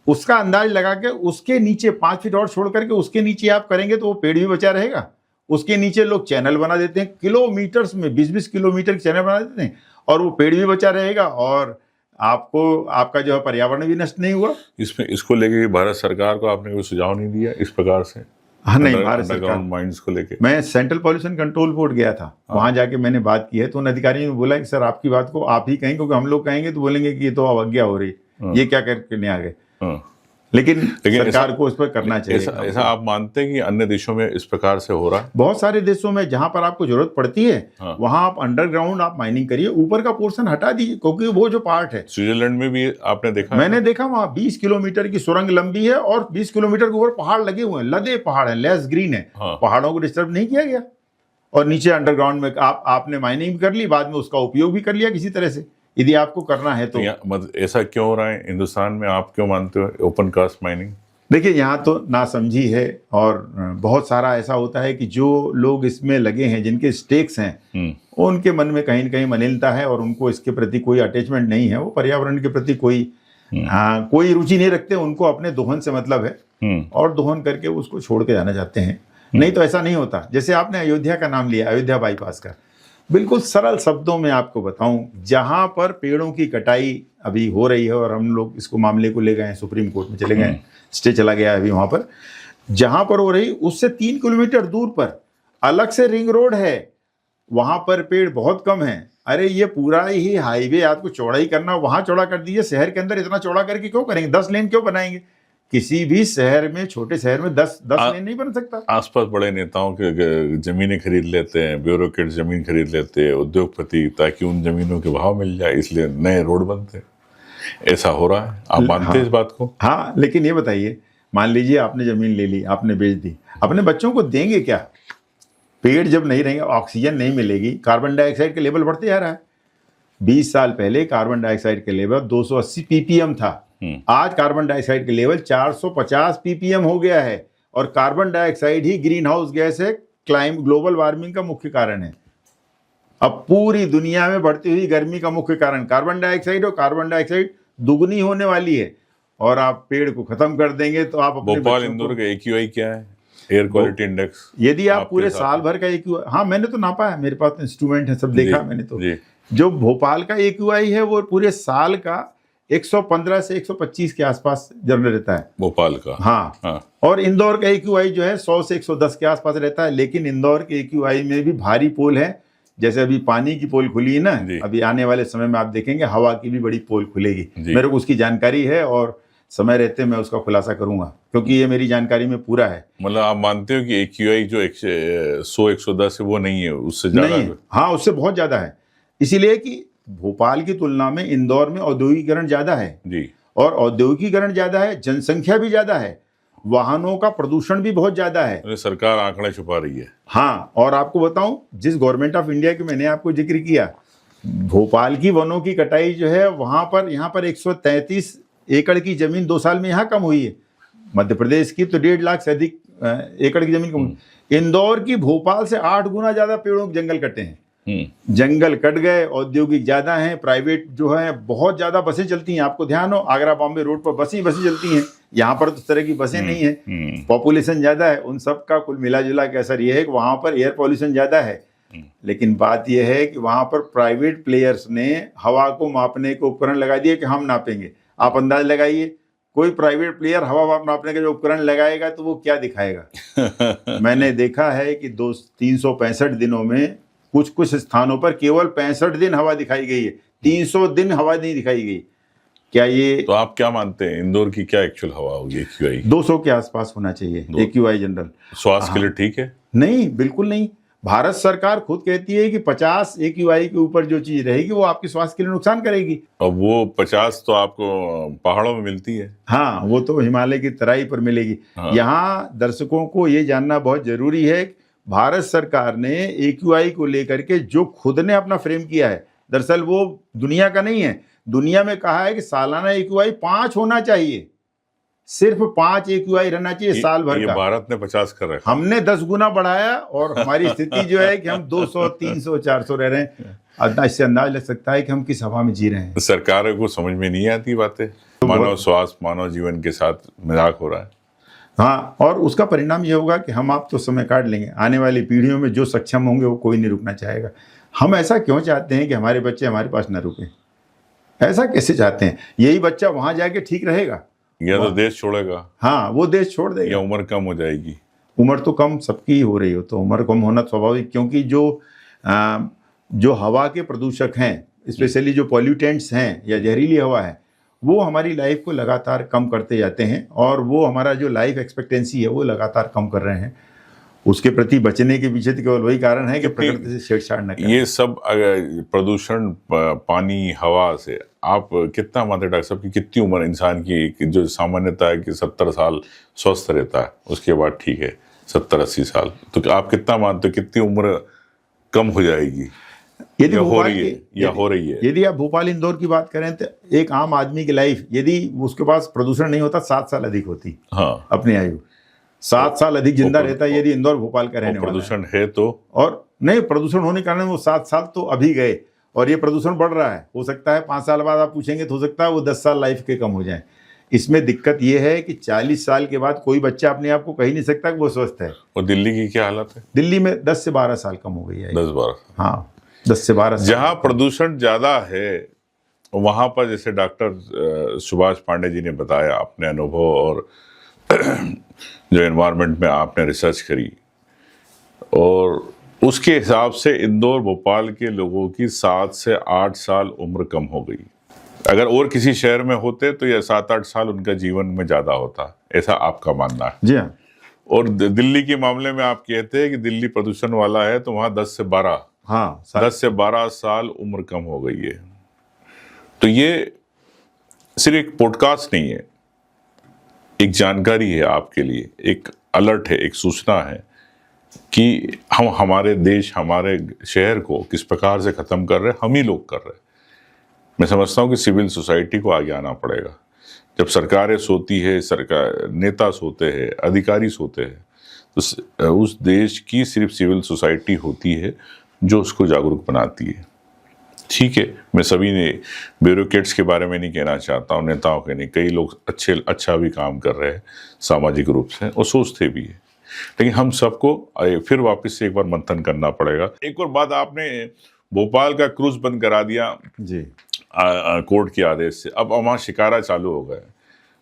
उसका अंदाज लगा के उसके नीचे 5 फीट और छोड़ करके उसके नीचे आप करेंगे तो वो पेड़ भी बचा रहेगा। उसके नीचे लोग चैनल बना देते हैं, किलोमीटर्स में 20-20 किलोमीटर के चैनल बना देते हैं, और वो पेड़ भी बचा रहेगा और आपका जो है पर्यावरण भी नष्ट नहीं हुआ। इसको लेके भारत सरकार को आपने कोई सुझाव नहीं दिया इस प्रकार से? हाँ, नहीं, भारत सरकार माइंस को लेके मैं सेंट्रल पॉल्यूशन कंट्रोल बोर्ड गया था, वहां जाके मैंने बात की है तो उन अधिकारियों ने बोला कि सर आपकी बात को आप ही कहें, क्योंकि हम लोग कहेंगे तो बोलेंगे कि ये तो अवज्ञा हो रही, ये क्या करके आ गए। लेकिन सरकार को इस पर करना चाहिए। ऐसा आप मानते हैं कि अन्य देशों में इस प्रकार से हो रहा है? बहुत सारे देशों में जहां पर आपको जरूरत पड़ती है वहां आप अंडरग्राउंड आप माइनिंग करिए, ऊपर का पोर्शन हटा दीजिए, क्योंकि वो जो पार्ट है, स्विट्जरलैंड में भी आपने देखा? मैंने देखा वहां 20 किलोमीटर की सुरंग लंबी है और 20 किलोमीटर के ऊपर पहाड़ लगे हुए हैं, लदे पहाड़ है, लेस ग्रीन है। पहाड़ों को डिस्टर्ब नहीं किया गया और नीचे अंडरग्राउंड में आपने माइनिंग भी कर ली, बाद में उसका उपयोग भी कर लिया किसी तरह से, यदि आपको करना है तो। ऐसा क्यों हो रहा है हिंदुस्तान में, आप क्यों मानते हो ओपन कास्ट माइनिंग? देखिए, यहाँ तो नासमझी है और बहुत सारा ऐसा होता है कि जो लोग इसमें लगे हैं, जिनके स्टेक्स हैं, उनके मन में कहीं न कहीं मलिनता है और उनको इसके प्रति कोई अटैचमेंट नहीं है, वो पर्यावरण के प्रति कोई रुचि नहीं रखते, उनको अपने दोहन से मतलब है और दोहन करके उसको छोड़ के जाना चाहते हैं। नहीं तो ऐसा नहीं होता। जैसे आपने अयोध्या का नाम लिया, अयोध्या बाईपास का, बिल्कुल सरल शब्दों में आपको बताऊं, जहां पर पेड़ों की कटाई अभी हो रही है और हम लोग इसको मामले को ले गए हैं, सुप्रीम कोर्ट में चले गए, स्टे चला गया है अभी वहां पर, जहां पर हो रही उससे 3 किलोमीटर दूर पर अलग से रिंग रोड है, वहां पर पेड़ बहुत कम है। अरे ये पूरा ही हाईवे आपको चौड़ा ही करना, वहां चौड़ा कर दीजिए, शहर के अंदर इतना चौड़ा करके क्यों करेंगे? 10 लेन क्यों बनाएंगे? किसी भी शहर में, छोटे शहर में 10 लेन नहीं बन सकता। आसपास बड़े नेताओं के जमीनें खरीद लेते हैं, ब्यूरोक्रेट जमीन खरीद लेते हैं, उद्योगपति, ताकि उन जमीनों के भाव मिल जाए, इसलिए नए रोड बनते हैं। ऐसा हो रहा है, आप मानते हैं इस बात को? हाँ, लेकिन ये बताइए, मान लीजिए आपने जमीन ले ली, आपने बेच दी, अपने बच्चों को देंगे क्या? पेड़ जब नहीं रहेंगे, ऑक्सीजन नहीं मिलेगी, कार्बन डाइऑक्साइड का लेवल बढ़ते जा रहा है। 20 साल पहले कार्बन डाइऑक्साइड का लेवल 280 ppm था, आज कार्बन डाइऑक्साइड का लेवल 450 ppm हो गया है। और कार्बन डाइऑक्साइड ही ग्रीन हाउस गैस है, ग्लोबल वार्मिंग का मुख्य कारण है। अब पूरी दुनिया में बढ़ती हुई गर्मी का मुख्य कारण कार्बन डाइऑक्साइड, और कार्बन डाइऑक्साइड दुगनी होने वाली है। और आप पेड़ को खत्म कर देंगे तो आप अपने भोपाल इंदौर का AQI क्या है, एयर क्वालिटी इंडेक्स? यदि आप पूरे साल भर का AQI, हाँ मैंने तो नापा है, मेरे पास इंस्ट्रूमेंट है, सब देखा मैंने तो। जो भोपाल का AQI है वो पूरे साल का 115 से 125 के आसपास जनरल रहता है भोपाल का। हाँ। और इंदौर का AQI जो है 100 से 110 के आसपास रहता है। लेकिन इंदौर के AQI में भी भारी पोल है, जैसे अभी पानी की पोल खुली है ना, अभी आने वाले समय में आप देखेंगे हवा की भी बड़ी पोल खुलेगी। मेरे को उसकी जानकारी है और समय रहते मैं उसका खुलासा करूंगा, क्योंकि ये मेरी जानकारी में पूरा है। मतलब आप मानते हो कि AQI जो 100-110 है वो नहीं है, उससे ज्यादा है? हाँ, उससे बहुत ज्यादा है। इसीलिए कि भोपाल की तुलना में इंदौर में औद्योगिकीकरण ज्यादा है जी, और औद्योगिकीकरण ज्यादा है, जनसंख्या भी ज्यादा है, वाहनों का प्रदूषण भी बहुत ज्यादा है। सरकार आंकड़े छुपा रही है। हाँ, और आपको बताऊं, जिस गवर्नमेंट ऑफ इंडिया की मैंने आपको जिक्र किया, भोपाल की वनों की कटाई जो है वहां पर, यहाँ पर 133 एकड़ की जमीन 2 साल में यहाँ कम हुई है। मध्य प्रदेश की तो 1.5 लाख से अधिक एकड़ की जमीन कम। इंदौर की भोपाल से 8 गुना ज्यादा पेड़ों के जंगल कटे हैं। जंगल कट गए, औद्योगिक ज्यादा हैं, प्राइवेट जो है बहुत ज्यादा बसें चलती हैं। आपको ध्यान हो, आगरा बॉम्बे रोड पर बसें चलती हैं, यहाँ पर तो इस तरह की बसें नहीं है। पॉपुलेशन ज्यादा है, उन सब का कुल मिला जुला के असर यह है कि वहां पर एयर पॉल्यूशन ज्यादा है। लेकिन बात यह है कि वहां पर प्राइवेट प्लेयर्स ने हवा को मापने के उपकरण लगा दिए कि हम नापेंगे। आप अंदाज लगाइए, कोई प्राइवेट प्लेयर हवा नापने का जो उपकरण लगाएगा तो वो क्या दिखाएगा? मैंने देखा है कि 365 दिनों में कुछ स्थानों पर केवल 65 दिन हवा दिखाई गई है, 300 दिन हवा नहीं दिखाई गई। क्या ये, तो आप क्या मानते हैं इंदौर की क्या एक्चुअल हवा होगी? AQI 200 के आसपास होना चाहिए AQI जनरल। स्वास्थ्य के लिए ठीक है? नहीं, बिल्कुल नहीं। भारत सरकार खुद कहती है कि 50 AQI के ऊपर जो चीज रहेगी वो आपके स्वास्थ्य के लिए नुकसान करेगी। और वो 50 तो आपको पहाड़ों में मिलती है। हाँ, वो तो हिमालय की तराई पर मिलेगी। यहाँ दर्शकों को ये जानना बहुत जरूरी है, भारत सरकार ने AQI को लेकर के जो खुद ने अपना फ्रेम किया है, दरअसल वो दुनिया का नहीं है। दुनिया में कहा है कि सालाना AQI 5 होना चाहिए, सिर्फ 5 AQI रहना चाहिए साल भर का। भारत ने 50 कर रखा, हमने 10 गुना बढ़ाया और हमारी स्थिति जो है कि हम 200, 300, 400 रह रहे हैं। इससे अंदाज लग सकता है कि हम किस हवा में जी रहे हैं। सरकारों को समझ में नहीं आती बातें, मानव स्वास्थ्य, मानव जीवन के साथ मजाक हो रहा है। हाँ, और उसका परिणाम ये होगा कि हम आप तो समय काट लेंगे, आने वाली पीढ़ियों में जो सक्षम होंगे वो कोई नहीं रुकना चाहेगा। हम ऐसा क्यों चाहते हैं कि हमारे बच्चे हमारे पास न रुके? ऐसा कैसे चाहते हैं? यही बच्चा वहां जाके ठीक रहेगा या तो देश छोड़ेगा। हाँ, वो देश छोड़ देगा, या उम्र कम हो जाएगी। उम्र तो कम सबकी ही हो रही हो, तो उम्र कम होना स्वाभाविक, क्योंकि जो हवा के प्रदूषक हैं, स्पेशली जो पॉल्यूटेंट्स हैं या जहरीली हवा है, वो हमारी लाइफ को लगातार कम करते जाते हैं और वो हमारा जो लाइफ एक्सपेक्टेंसी है वो लगातार कम कर रहे हैं। उसके प्रति बचने के पीछे तो केवल वही कारण है कि प्रकृति से छेड़छाड़ न करें। ये सब प्रदूषण पानी हवा से आप कितना मानते हैं डॉक्टर साहब की कितनी उम्र इंसान की जो सामान्यता है कि 70 साल स्वस्थ रहता है, उसके बाद ठीक है 70-80 साल, तो आप कितना मानते हो कितनी उम्र कम हो जाएगी यदि हो रही है? यदि आप भोपाल इंदौर की बात करें तो एक आम आदमी की लाइफ यदि उसके पास प्रदूषण नहीं होता 7 साल अधिक होती। हाँ, अपनी आयु 7 साल अधिक जिंदा रहता है यदि इंदौर भोपाल का रहने वाला प्रदूषण है तो। और नहीं, प्रदूषण होने के कारण वो 7 साल तो अभी गए और ये प्रदूषण बढ़ रहा है। हो सकता है 5 साल बाद आप पूछेंगे तो हो सकता है वो 10 साल लाइफ के कम हो जाए। इसमें दिक्कत ये है कि 40 साल के बाद कोई बच्चा अपने आप को कह नहीं सकता कि वो स्वस्थ है। और दिल्ली की क्या हालत है? दिल्ली में 10 से 12 साल कम हो गई है। 10-12? हाँ, 10 से 12 साल। जहाँ प्रदूषण ज्यादा है वहां पर, जैसे डॉक्टर सुभाष पांडे जी ने बताया अपने अनुभव और जो एनवायरनमेंट में आपने रिसर्च करी, और उसके हिसाब से इंदौर भोपाल के लोगों की 7 से 8 साल उम्र कम हो गई। अगर और किसी शहर में होते तो यह 7-8 साल उनका जीवन में ज्यादा होता, ऐसा आपका मानना है? जी हाँ। और दिल्ली के मामले में आप कहते हैं कि दिल्ली प्रदूषण वाला है तो वहां 10 से 12 साल उम्र कम हो गई है। तो ये सिर्फ एक पॉडकास्ट नहीं है, एक जानकारी है आपके लिए, एक अलर्ट है, एक सूचना है कि हम हमारे देश, हमारे शहर को किस प्रकार से खत्म कर रहे हैं, हम ही लोग कर रहे हैं। मैं समझता हूँ कि सिविल सोसाइटी को आगे आना पड़ेगा। जब सरकारें सोती है, सरकार नेता सोते हैं, अधिकारी सोते हैं, तो उस देश की सिर्फ सिविल सोसाइटी होती है जो उसको जागरूक बनाती है। ठीक है, मैं सभी ने ब्यूरोक्रेट्स के बारे में नहीं कहना चाहता हूँ, नेताओं के नहीं, कई लोग अच्छा भी काम कर रहे हैं सामाजिक रूप से और सोचते भी है, लेकिन हम सबको फिर वापस से एक बार मंथन करना पड़ेगा। एक और बात, आपने भोपाल का क्रूज बंद करा दिया जी कोर्ट के आदेश से, अब वहाँ शिकारा चालू हो गए।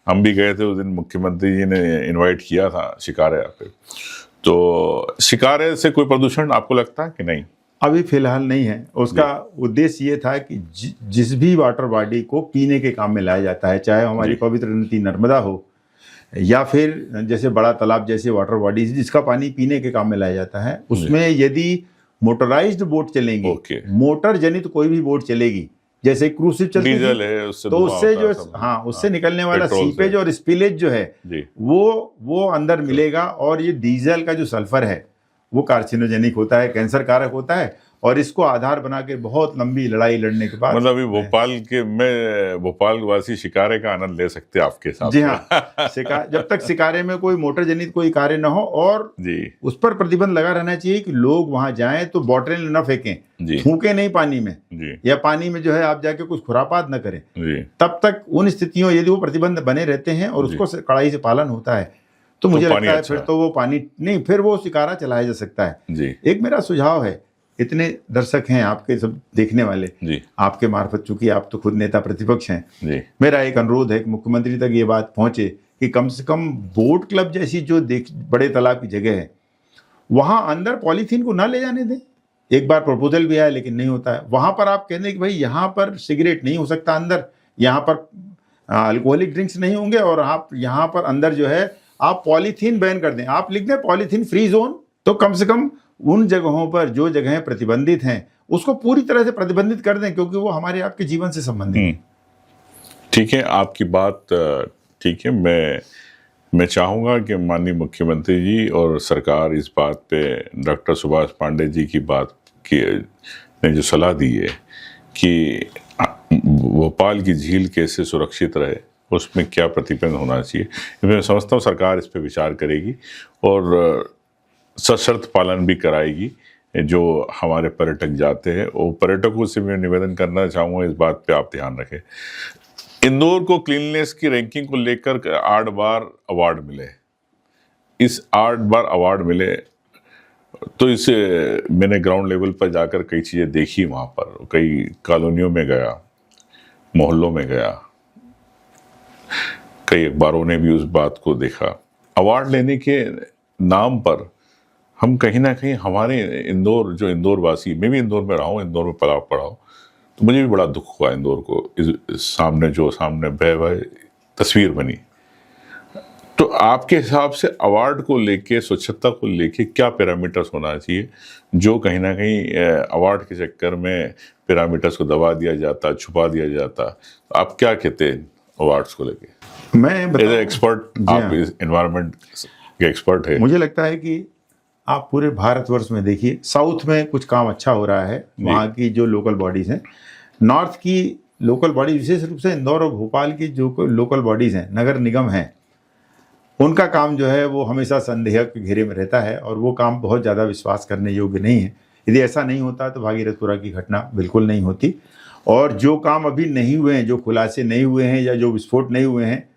हम भी गए थे उस दिन, मुख्यमंत्री जी ने इनवाइट किया था शिकारे पे। तो शिकारे से कोई प्रदूषण आपको लगता है कि नहीं? अभी फिलहाल नहीं है। उसका उद्देश्य ये था कि जिस भी वाटर बॉडी को पीने के काम में लाया जाता है, चाहे हमारी पवित्र नदी नर्मदा हो या फिर जैसे बड़ा तालाब जैसे वाटर बॉडीज जिसका पानी पीने के काम में लाया जाता है, उसमें यदि मोटराइज्ड बोट चलेंगी, मोटर जनित कोई भी बोट चलेगी, जैसे क्रूज शिप चलती डीजल है, तो उससे जो उससे निकलने वाला सीपेज और स्पिलेज जो है वो अंदर मिलेगा, और ये डीजल का जो सल्फर है वो कार्सिनोजेनिक होता है, कैंसर कारक होता है। और इसको आधार बना के बहुत लंबी लड़ाई लड़ने के बाद मतलब अभी भोपाल वासी शिकारे का आनंद ले सकते हैं आपके साथ? जी हाँ। जब तक शिकारे में कोई मोटर जनित कोई कार्य न हो और उस पर प्रतिबंध लगा रहना चाहिए कि लोग वहां जाएं तो बॉटल न फेंकें, थूकें नहीं पानी में, या पानी में जो है आप जाके कुछ खुरापात न करें। तब तक उन स्थितियों यदि वो प्रतिबंध बने रहते हैं और उसको कड़ाई से पालन होता है तो मुझे लगता है फिर तो वो पानी नहीं, फिर वो शिकारा चलाया जा सकता है। एक मेरा सुझाव है, इतने दर्शक हैं आपके सब देखने वाले, आपके मार्फत, चूंकि आप तो खुद नेता प्रतिपक्ष हैं, मेरा एक अनुरोध है कि मुख्यमंत्री तक ये बात पहुंचे कि कम से कम बोट क्लब जैसी जो बड़े तालाब की जगह है वहां अंदर पॉलीथीन को ना ले जाने दें। एक बार प्रपोजल भी आया लेकिन नहीं होता है। वहां पर आप कहते हैं कि भाई यहाँ पर सिगरेट नहीं हो सकता अंदर, यहाँ पर अल्कोहलिक ड्रिंक्स नहीं होंगे, और आप यहाँ पर अंदर जो है आप पॉलीथीन बैन कर दें, आप लिख दें पॉलीथीन फ्री जोन, तो कम से कम उन जगहों पर जो जगहें प्रतिबंधित हैं उसको पूरी तरह से प्रतिबंधित कर दें, क्योंकि वो हमारे आपके जीवन से संबंधित है। ठीक है, आपकी बात ठीक है। मैं चाहूँगा कि माननीय मुख्यमंत्री जी और सरकार इस बात पे डॉक्टर सुभाष पांडे जी की बात की ने जो सलाह दी है कि भोपाल की झील कैसे सुरक्षित रहे, उसमें क्या प्रतिबंध होना चाहिए, मैं समझता हूँ सरकार इस पे विचार करेगी और सशर्त पालन भी कराएगी। जो हमारे पर्यटक जाते हैं, वो पर्यटकों से मैं निवेदन करना चाहूँगा इस बात पे आप ध्यान रखें। इंदौर को क्लीननेस की रैंकिंग को लेकर 8 बार अवार्ड मिले। इस 8 बार अवार्ड मिले तो इसे मैंने ग्राउंड लेवल पर जाकर कई चीज़ें देखी, वहाँ पर कई कॉलोनियों में गया, मोहल्लों में गया, कई अखबारों ने भी उस बात को देखा। अवार्ड लेने के नाम पर हम कहीं ना कहीं हमारे इंदौर, जो इंदौर वासी, मैं भी इंदौर में रहा हूँ, इंदौर में पला पढ़ा हूँ, तो मुझे भी बड़ा दुख हुआ इंदौर को इस सामने भय तस्वीर बनी। तो आपके हिसाब से अवार्ड को लेके, स्वच्छता को लेके क्या पैरामीटर्स होना चाहिए, जो कहीं ना कहीं अवार्ड के चक्कर में पैरामीटर्स को दबा दिया जाता, छुपा दिया जाता? आप क्या कहते हैं अवार्ड्स को लेके? मैं एज ए एक्सपर्ट, आप एनवायरनमेंट के एक्सपर्ट है। मुझे लगता है कि आप पूरे भारतवर्ष में देखिए, साउथ में कुछ काम अच्छा हो रहा है, वहाँ की जो लोकल बॉडीज़ हैं, नॉर्थ की लोकल बॉडी, विशेष रूप से इंदौर और भोपाल की जो लोकल बॉडीज़ हैं, नगर निगम हैं, उनका काम जो है वो हमेशा संदेह के घेरे में रहता है और वो काम बहुत ज़्यादा विश्वास करने योग्य नहीं है। यदि ऐसा नहीं होता तो भागीरथपुरा की घटना बिल्कुल नहीं होती। और जो काम अभी नहीं हुए हैं, जो खुलासे नहीं हुए हैं या जो विस्फोट नहीं हुए हैं,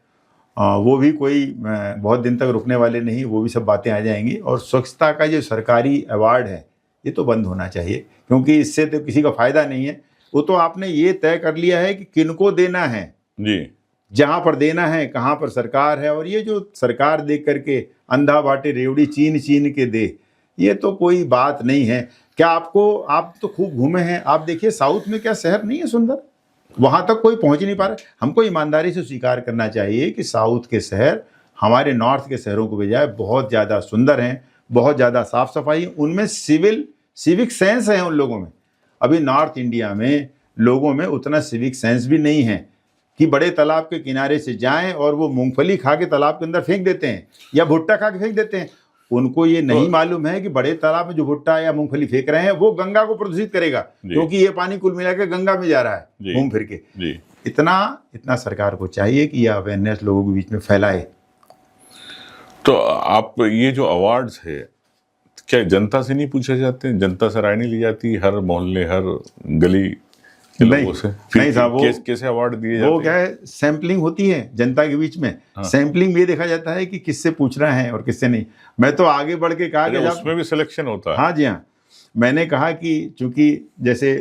वो भी कोई बहुत दिन तक रुकने वाले नहीं, वो भी सब बातें आ जाएंगी। और स्वच्छता का जो सरकारी अवार्ड है ये तो बंद होना चाहिए, क्योंकि इससे तो किसी का फ़ायदा नहीं है। वो तो आपने ये तय कर लिया है कि किनको देना है जी, जहाँ पर देना है, कहाँ पर सरकार है। और ये जो सरकार दे करके अंधा बाटे रेवड़ी चीन के दे, ये तो कोई बात नहीं है। क्या आप तो खूब घूमे हैं, आप देखिए साउथ में क्या शहर नहीं है सुंदर, वहाँ तक कोई पहुँच नहीं पा रहा। हमको ईमानदारी से स्वीकार करना चाहिए कि साउथ के शहर हमारे नॉर्थ के शहरों को बजाय बहुत ज़्यादा सुंदर हैं, बहुत ज़्यादा साफ़ सफाई, उनमें सिविक सेंस है उन लोगों में। अभी नॉर्थ इंडिया में लोगों में उतना सिविक सेंस भी नहीं है कि बड़े तालाब के किनारे से जाएं और वो मूंगफली खा के तालाब के अंदर फेंक देते हैं या भुट्टा खा के फेंक देते हैं। उनको ये नहीं मालूम है कि बड़े तालाब में जो भुट्टा या मूंगफली फेंक रहे हैं वो गंगा को प्रदूषित करेगा, क्योंकि ये पानी कुल मिला के गंगा में जा रहा है घूम फिर के। इतना सरकार को चाहिए कि यह अवेयरनेस लोगों के बीच में फैलाए। तो आप ये जो अवार्ड्स है, क्या जनता से नहीं पूछे जाते हैं? जनता से राय नहीं ली जाती हर मोहल्ले, हर गली के लोगों से? नहीं साहब, वो कैसे अवार्ड दिए जाते हैं? वो क्या है, सैम्पलिंग होती है जनता के बीच में। हाँ। सैम्पलिंग में देखा जाता है कि किससे पूछना है और किससे नहीं। मैं तो आगे बढ़ के कहा कि उसमें भी सिलेक्शन होता है। हाँ जी हाँ, मैंने कहा कि चूंकि जैसे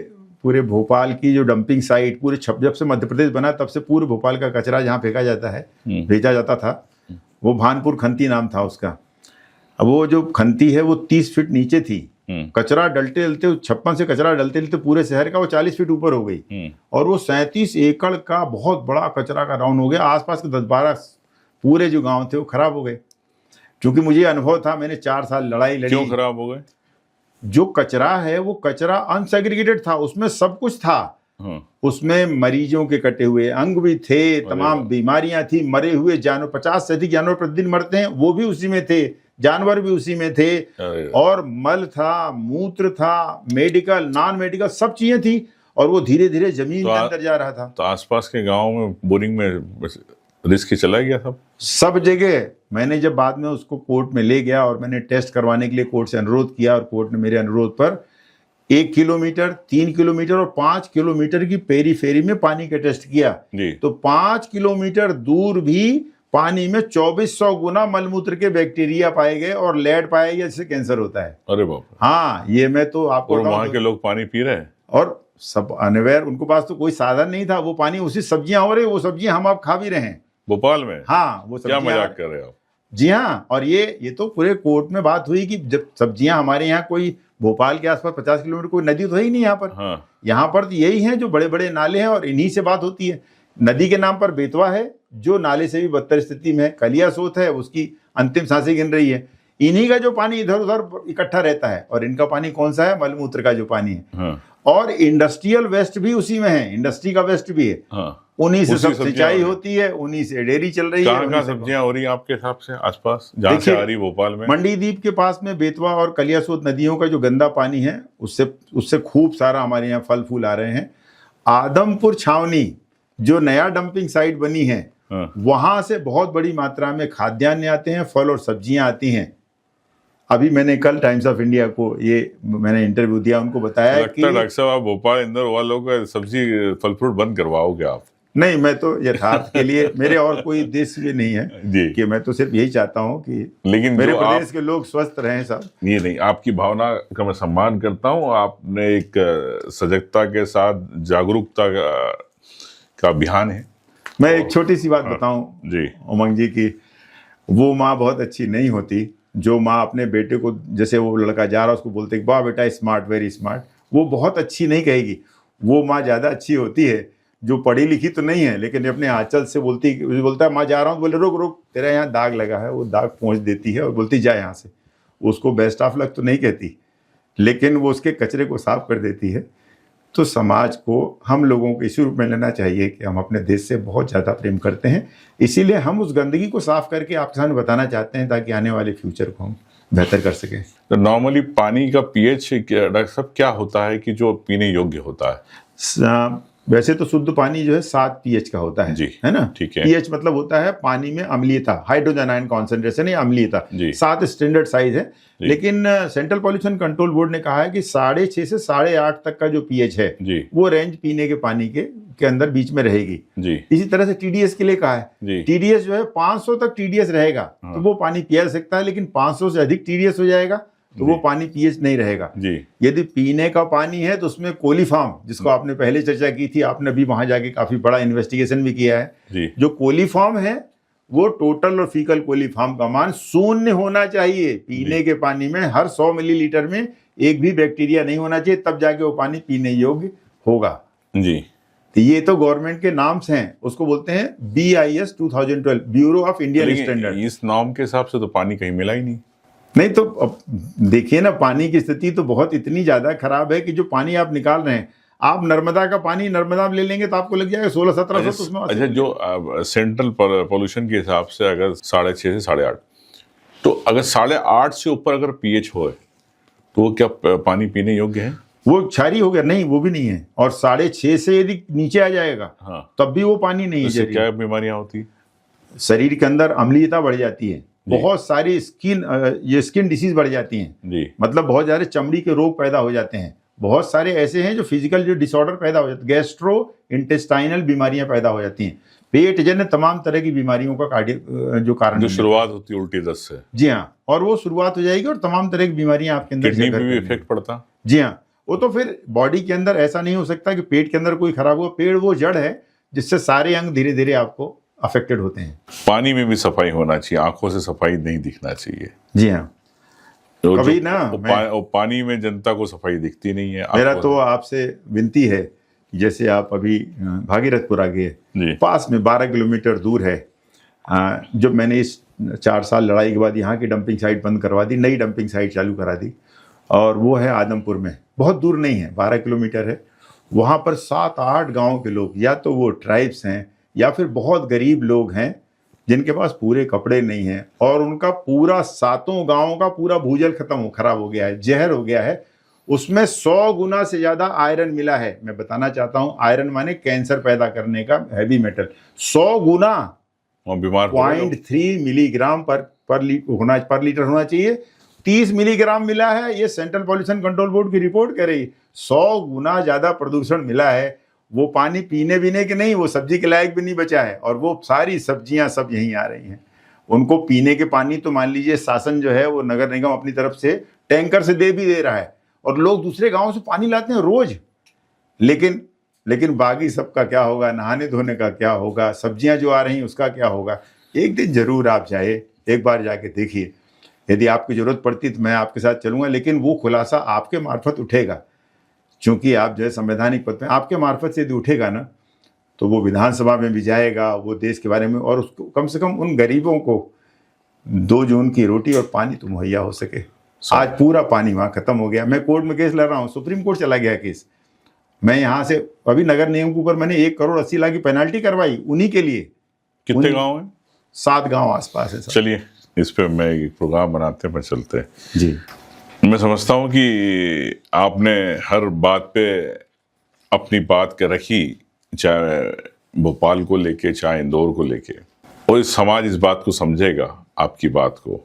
पूरे भोपाल की जो डंपिंग साइट, पूरे जब से मध्य प्रदेश बना तब से पूरे भोपाल का कचरा जहाँ फेंका जाता है, भेजा जाता था, वो भानपुर खंती नाम था उसका। अब वो जो खंती है वो 30 फीट नीचे थी, कचरा डलते डलते 56 से कचरा डलते डलते पूरे शहर का वो 40 फीट ऊपर हो गई। और वो 37 एकड़ का बहुत बड़ा कचरा का राउंड हो गया। आसपास के 10-12 पूरे जो गांव थे वो खराब हो गए। क्योंकि मुझे अनुभव था, मैंने 4 साल लड़ाई लड़ी। क्यों खराब हो गए? जो कचरा है वो कचरा अनसेग्रीगेटेड था, उसमें सब कुछ था। उसमें मरीजों के कटे हुए अंग भी थे, तमाम बीमारियां थी, मरे हुए जानवर, 50 से अधिक जानवर प्रतिदिन मरते हैं, वो भी उसी में थे, जानवर भी उसी में थे। और मल था, मूत्र था, मेडिकल नॉन मेडिकल सब चीजें थी। और वो धीरे धीरे जमीन के अंदर जा रहा था। तो आसपास के गाँव में बोरिंग में रिस्क चला गया सब जगह। मैंने जब बाद में उसको कोर्ट में ले गया और मैंने टेस्ट करवाने के लिए कोर्ट से अनुरोध किया, और कोर्ट ने मेरे अनुरोध पर 1 किलोमीटर, 3 किलोमीटर और 5 किलोमीटर की पेरीफेरी में पानी का टेस्ट किया। तो 5 किलोमीटर दूर भी पानी में 2400 गुना मलमूत्र के बैक्टीरिया पाए गए और लेड पाया गया, जिससे कैंसर होता है। अरे बाप। हाँ, ये मैं तो आपको। और वहाँ के लोग पानी पी रहे हैं और सब अनअवेयर, उनके पास तो कोई साधन नहीं था। वो पानी, उसी सब्जियां हो रही, वो सब्जियां हम आप खा भी रहे हैं भोपाल में। हाँ, वो क्या मजाक कर रहे हो आप? जी हाँ। और ये तो पूरे कोर्ट में बात हुई कि जब सब्जियां हमारे यहाँ, कोई भोपाल के आसपास 50 किलोमीटर कोई नदी तो है ही नहीं यहाँ पर। हाँ। यहाँ पर तो यही है जो बड़े बड़े नाले हैं, और इन्हीं से बात होती है। नदी के नाम पर बेतवा है, जो नाले से भी बदतर स्थिति में है। कलियासोत है, उसकी अंतिम सांसें गिन रही है। इन्हीं का जो पानी इधर उधर इकट्ठा रहता है। और इनका पानी कौन सा है? मलमूत्र का जो पानी है। हाँ। और इंडस्ट्रियल वेस्ट भी उसी में है, इंडस्ट्री का वेस्ट भी है। हाँ। उन्हीं से सब सिंचाई होती है, उन्हीं से डेयरी चल रही है। कहाँ सब्जियां हो रही हैं आपके हिसाब से आसपास, जहाँ से आ रही भोपाल में? मंडीदीप के पास में बेतवा और कलियासोत नदियों का जो गंदा पानी है, उससे खूब सारा हमारे यहाँ फल फूल आ रहे हैं। आदमपुर छावनी जो नया डंपिंग साइट बनी है, वहां से बहुत बड़ी मात्रा में खाद्यान्न आते हैं, फल और सब्जियां आती हैं। अभी मैंने कल टाइम्स ऑफ इंडिया को मैंने इंटरव्यू दिया, उनको बताया कि डॉक्टर साहब आप भोपाल इंदौर वालों का सब्जी फल फ्रूट बंद करवाओगे आप? नहीं, मैं तो यथार्थ के लिए, मेरे और कोई उद्देश्य भी नहीं है जी, कि मैं तो सिर्फ यही चाहता हूँ कि लेकिन मेरे प्रदेश के लोग स्वस्थ रहें साहब। ये नहीं, आपकी भावना का मैं सम्मान करता हूँ। आपने एक सजगता के साथ जागरूकता का अभियान है। मैं एक छोटी सी बात बताऊं जी उमंग जी की, वो माँ बहुत अच्छी नहीं होती जो माँ अपने बेटे को, जैसे वो लड़का जा रहा है उसको बोलते वाह बेटा स्मार्ट, वेरी स्मार्ट, वो बहुत अच्छी नहीं कहेगी। वो माँ ज्यादा अच्छी होती है जो पढ़ी लिखी तो नहीं है लेकिन अपने आंचल से बोलता है माँ जा रहा हूँ, बोले रुक रुक तेरा यहाँ दाग लगा है, वो दाग पहुँच देती है और बोलती जा यहाँ से। उसको बेस्ट ऑफ लक तो नहीं कहती लेकिन वो उसके कचरे को साफ कर देती है। तो समाज को हम लोगों को इसी रूप में लेना चाहिए कि हम अपने देश से बहुत ज़्यादा प्रेम करते हैं, इसीलिए हम उस गंदगी को साफ करके आपके सामने बताना चाहते हैं ताकि आने वाले फ्यूचर को हम बेहतर कर सकें। तो नॉर्मली पानी का पीएच डॉक्टर साहब क्या होता है कि जो पीने योग्य होता है? वैसे तो शुद्ध पानी जो है 7 पीएच का होता है जी, है ना। ठीक है। पीएच मतलब होता है पानी में अम्लीयता, हाइड्रोजन आयन कॉन्सेंट्रेशन या अम्लीयता। जी। 7 स्टैंडर्ड साइज है लेकिन सेंट्रल पॉल्यूशन कंट्रोल बोर्ड ने कहा है कि 6.5 से 8.5 तक का जो पीएच है जी, वो रेंज पीने के पानी के अंदर बीच में रहेगी जी। इसी तरह से टीडीएस के लिए कहा है जी। टीडीएस जो है 500 तक टीडीएस रहेगा तो वो पानी पिया जा सकता है, लेकिन 500 से अधिक टीडीएस हो जाएगा तो वो पानी पीएच नहीं रहेगा जी। यदि पीने का पानी है तो उसमें कोलीफार्म, जिसको आपने पहले चर्चा की थी, आपने भी वहां जाके काफी बड़ा इन्वेस्टिगेशन भी किया है जी। जो कोलीफार्म है वो टोटल और फीकल कोलीफार्म का मान 0 होना चाहिए। पीने के पानी में हर 100 मिलीलीटर में एक भी बैक्टीरिया नहीं होना चाहिए, तब जाके वो पानी पीने योग्य होगा जी। तो ये तो गवर्नमेंट के नाम्स हैं, उसको बोलते हैं BIS 2012, bureau of Indian standard. इस नॉर्म के हिसाब से तो पानी कहीं मिला ही नहीं तो अब देखिए ना, पानी की स्थिति तो बहुत इतनी ज्यादा खराब है कि जो पानी आप निकाल रहे हैं, आप नर्मदा का पानी नर्मदा में ले लेंगे तो आपको लग जाएगा 1600-1700 तो उसमें। अच्छा, जो सेंट्रल पोल्यूशन के हिसाब से अगर 6.5 से 8.5, तो अगर 8.5 से ऊपर अगर पीएच हो तो वो क्या पानी पीने योग्य है? वो क्षारी हो गया? नहीं, वो भी नहीं है। और 6.5 से यदि नीचे आ जाएगा हाँ, तब भी वो पानी नहीं है। क्या बीमारियां होती? शरीर के अंदर अम्लीयता बढ़ जाती है, बहुत सारी स्किन डिसीज बढ़ जाती हैं जी। मतलब बहुत सारे चमड़ी के रोग पैदा हो जाते हैं, बहुत सारे ऐसे हैं जो फिजिकल जो डिसऑर्डर पैदा हो जाते हैं, गैस्ट्रो इंटेस्टाइनल बीमारियां पैदा हो जाती हैं, पेट जन्य तमाम तरह की बीमारियों का जो कारण, जो शुरुआत होती है उल्टी दस्त से। जी हाँ, और वो शुरुआत हो जाएगी और तमाम तरह की बीमारियां आपके अंदर। किडनी पे भी इफेक्ट पड़ता? जी हाँ, वो तो फिर बॉडी के अंदर ऐसा नहीं हो सकता कि पेट के अंदर कोई खराब हुआ। पेट वो जड़ है जिससे सारे अंग धीरे धीरे आपको अफेक्टेड होते हैं। पानी में भी सफाई होना चाहिए, आंखों से सफाई नहीं दिखना चाहिए। जी हाँ, तो कभी ना पानी में जनता को सफाई दिखती नहीं है। मेरा तो आपसे विनती है, जैसे आप अभी भागीरथपुरा गए, पास में 12 किलोमीटर दूर है। जब मैंने इस 4 साल लड़ाई के बाद यहाँ की डंपिंग साइट बंद करवा दी, नई डंपिंग साइट चालू करा दी, और वो है आदमपुर में, बहुत दूर नहीं है, 12 किलोमीटर है। वहाँ पर 7-8 गाँव के लोग, या तो वो ट्राइब्स हैं या फिर बहुत गरीब लोग हैं जिनके पास पूरे कपड़े नहीं हैं, और उनका पूरा 7 गांवों का पूरा भूजल खराब हो गया है, जहर हो गया है। उसमें 100 गुना से ज्यादा आयरन मिला है। मैं बताना चाहता हूं, आयरन माने कैंसर पैदा करने का हैवी मेटल, 100 गुना। 0.3 मिलीग्राम पर लीटर होना चाहिए, 30 मिलीग्राम मिला है। ये सेंट्रल पॉल्यूशन कंट्रोल बोर्ड की रिपोर्ट कह रही है 100 गुना ज्यादा प्रदूषण मिला है। वो पानी पीने के नहीं, वो सब्जी के लायक भी नहीं बचा है, और वो सारी सब्जियां सब यहीं आ रही हैं। उनको पीने के पानी तो मान लीजिए शासन जो है वो नगर निगम अपनी तरफ से टैंकर से दे भी दे रहा है, और लोग दूसरे गांव से पानी लाते हैं रोज। लेकिन बाकी सबका क्या होगा, नहाने धोने का क्या होगा, सब्जियां जो आ रही हैं उसका क्या होगा। एक दिन जरूर आप जाए, एक बार जाके देखिए। यदि आपकी जरूरत पड़ती तो मैं आपके साथ चलूंगा, लेकिन वो खुलासा आपके मार्फत उठेगा, क्योंकि आप जो है संवैधानिक पद पे, आपके मार्फत से यदि उठेगा ना तो वो विधानसभा में भी जाएगा, वो देश के बारे में, और उसको कम से कम उन गरीबों को 2 जून की रोटी और पानी तो मुहैया हो सके। आज पूरा पानी वहाँ खत्म हो गया। मैं कोर्ट में केस लड़ रहा हूँ, सुप्रीम कोर्ट चला गया केस। मैं यहाँ से अभी नगर निगम के ऊपर मैंने 1 करोड़ 80 लाख की पेनाल्टी करवाई उन्हीं के लिए। कितने गाँव हैं? 7 गाँव आसपास है। चलिए इस पे मैं एक प्रोग्राम बनाते हैं, चलते हैं जी। मैं समझता हूँ कि आपने हर बात पे अपनी बात के रखी, चाहे भोपाल को लेके, चाहे इंदौर को लेके, और इस समाज इस बात को समझेगा आपकी बात को।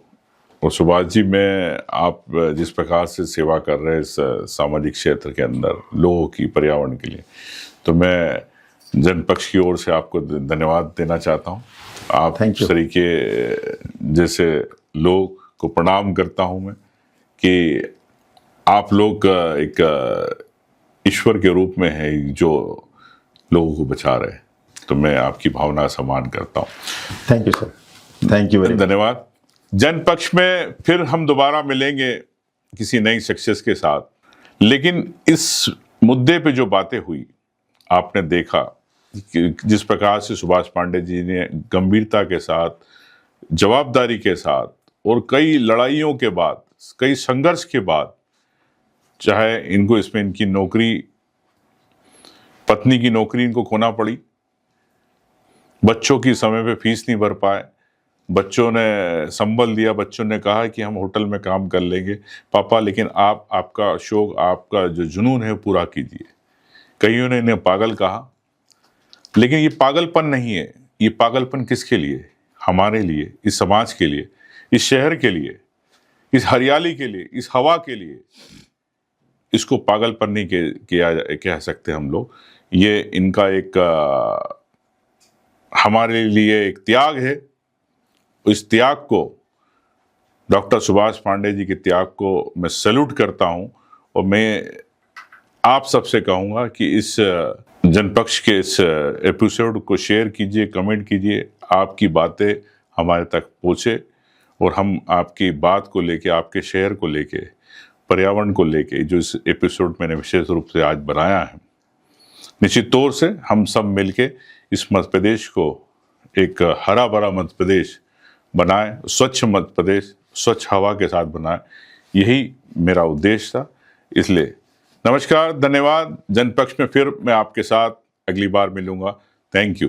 और सुभाष जी, मैं आप जिस प्रकार से सेवा कर रहे हैं इस सामाजिक क्षेत्र के अंदर लोगों की, पर्यावरण के लिए, तो मैं जनपक्ष की ओर से आपको धन्यवाद देना चाहता हूँ। आप तरीके जैसे लोग को प्रणाम करता हूँ मैं कि आप लोग एक ईश्वर के रूप में है जो लोगों को बचा रहे हैं, तो मैं आपकी भावना का सम्मान करता हूँ। Thank you sir, thank you very much, धन्यवाद। जनपक्ष में फिर हम दोबारा मिलेंगे किसी नई सक्सेस के साथ, लेकिन इस मुद्दे पे जो बातें हुई, आपने देखा कि जिस प्रकार से सुभाष पांडे जी ने गंभीरता के साथ, जवाबदारी के साथ और कई लड़ाइयों के बाद, कई संघर्ष के बाद, चाहे इनको इसमें इनकी नौकरी, पत्नी की नौकरी इनको खोना पड़ी, बच्चों की समय पे फीस नहीं भर पाए, बच्चों ने संबल दिया, बच्चों ने कहा कि हम होटल में काम कर लेंगे पापा, लेकिन आप आपका शौक, आपका जो जुनून है पूरा कीजिए। कईयों ने इन्हें पागल कहा, लेकिन ये पागलपन नहीं है। ये पागलपन किसके लिए? हमारे लिए, इस समाज के लिए, इस शहर के लिए, इस हरियाली के लिए, इस हवा के लिए। इसको पागलपन नहीं कह सकते हम लोग। ये इनका एक हमारे लिए एक त्याग है। इस त्याग को, डॉक्टर सुभाष पांडे जी के त्याग को मैं सैल्यूट करता हूं और मैं आप सबसे कहूंगा कि इस जनपक्ष के इस एपिसोड को शेयर कीजिए, कमेंट कीजिए, आपकी बातें हमारे तक पहुंचे और हम आपकी बात को लेके, आपके शहर को लेके, पर्यावरण को लेके जो इस एपिसोड मैंने विशेष रूप से आज बनाया है, निश्चित तौर से हम सब मिलके इस मध्य प्रदेश को एक हरा भरा मध्य प्रदेश बनाएं, स्वच्छ मध्य प्रदेश, स्वच्छ हवा के साथ बनाएं। यही मेरा उद्देश्य था। इसलिए नमस्कार, धन्यवाद। जनपक्ष में फिर मैं आपके साथ अगली बार मिलूंगा। Thank you.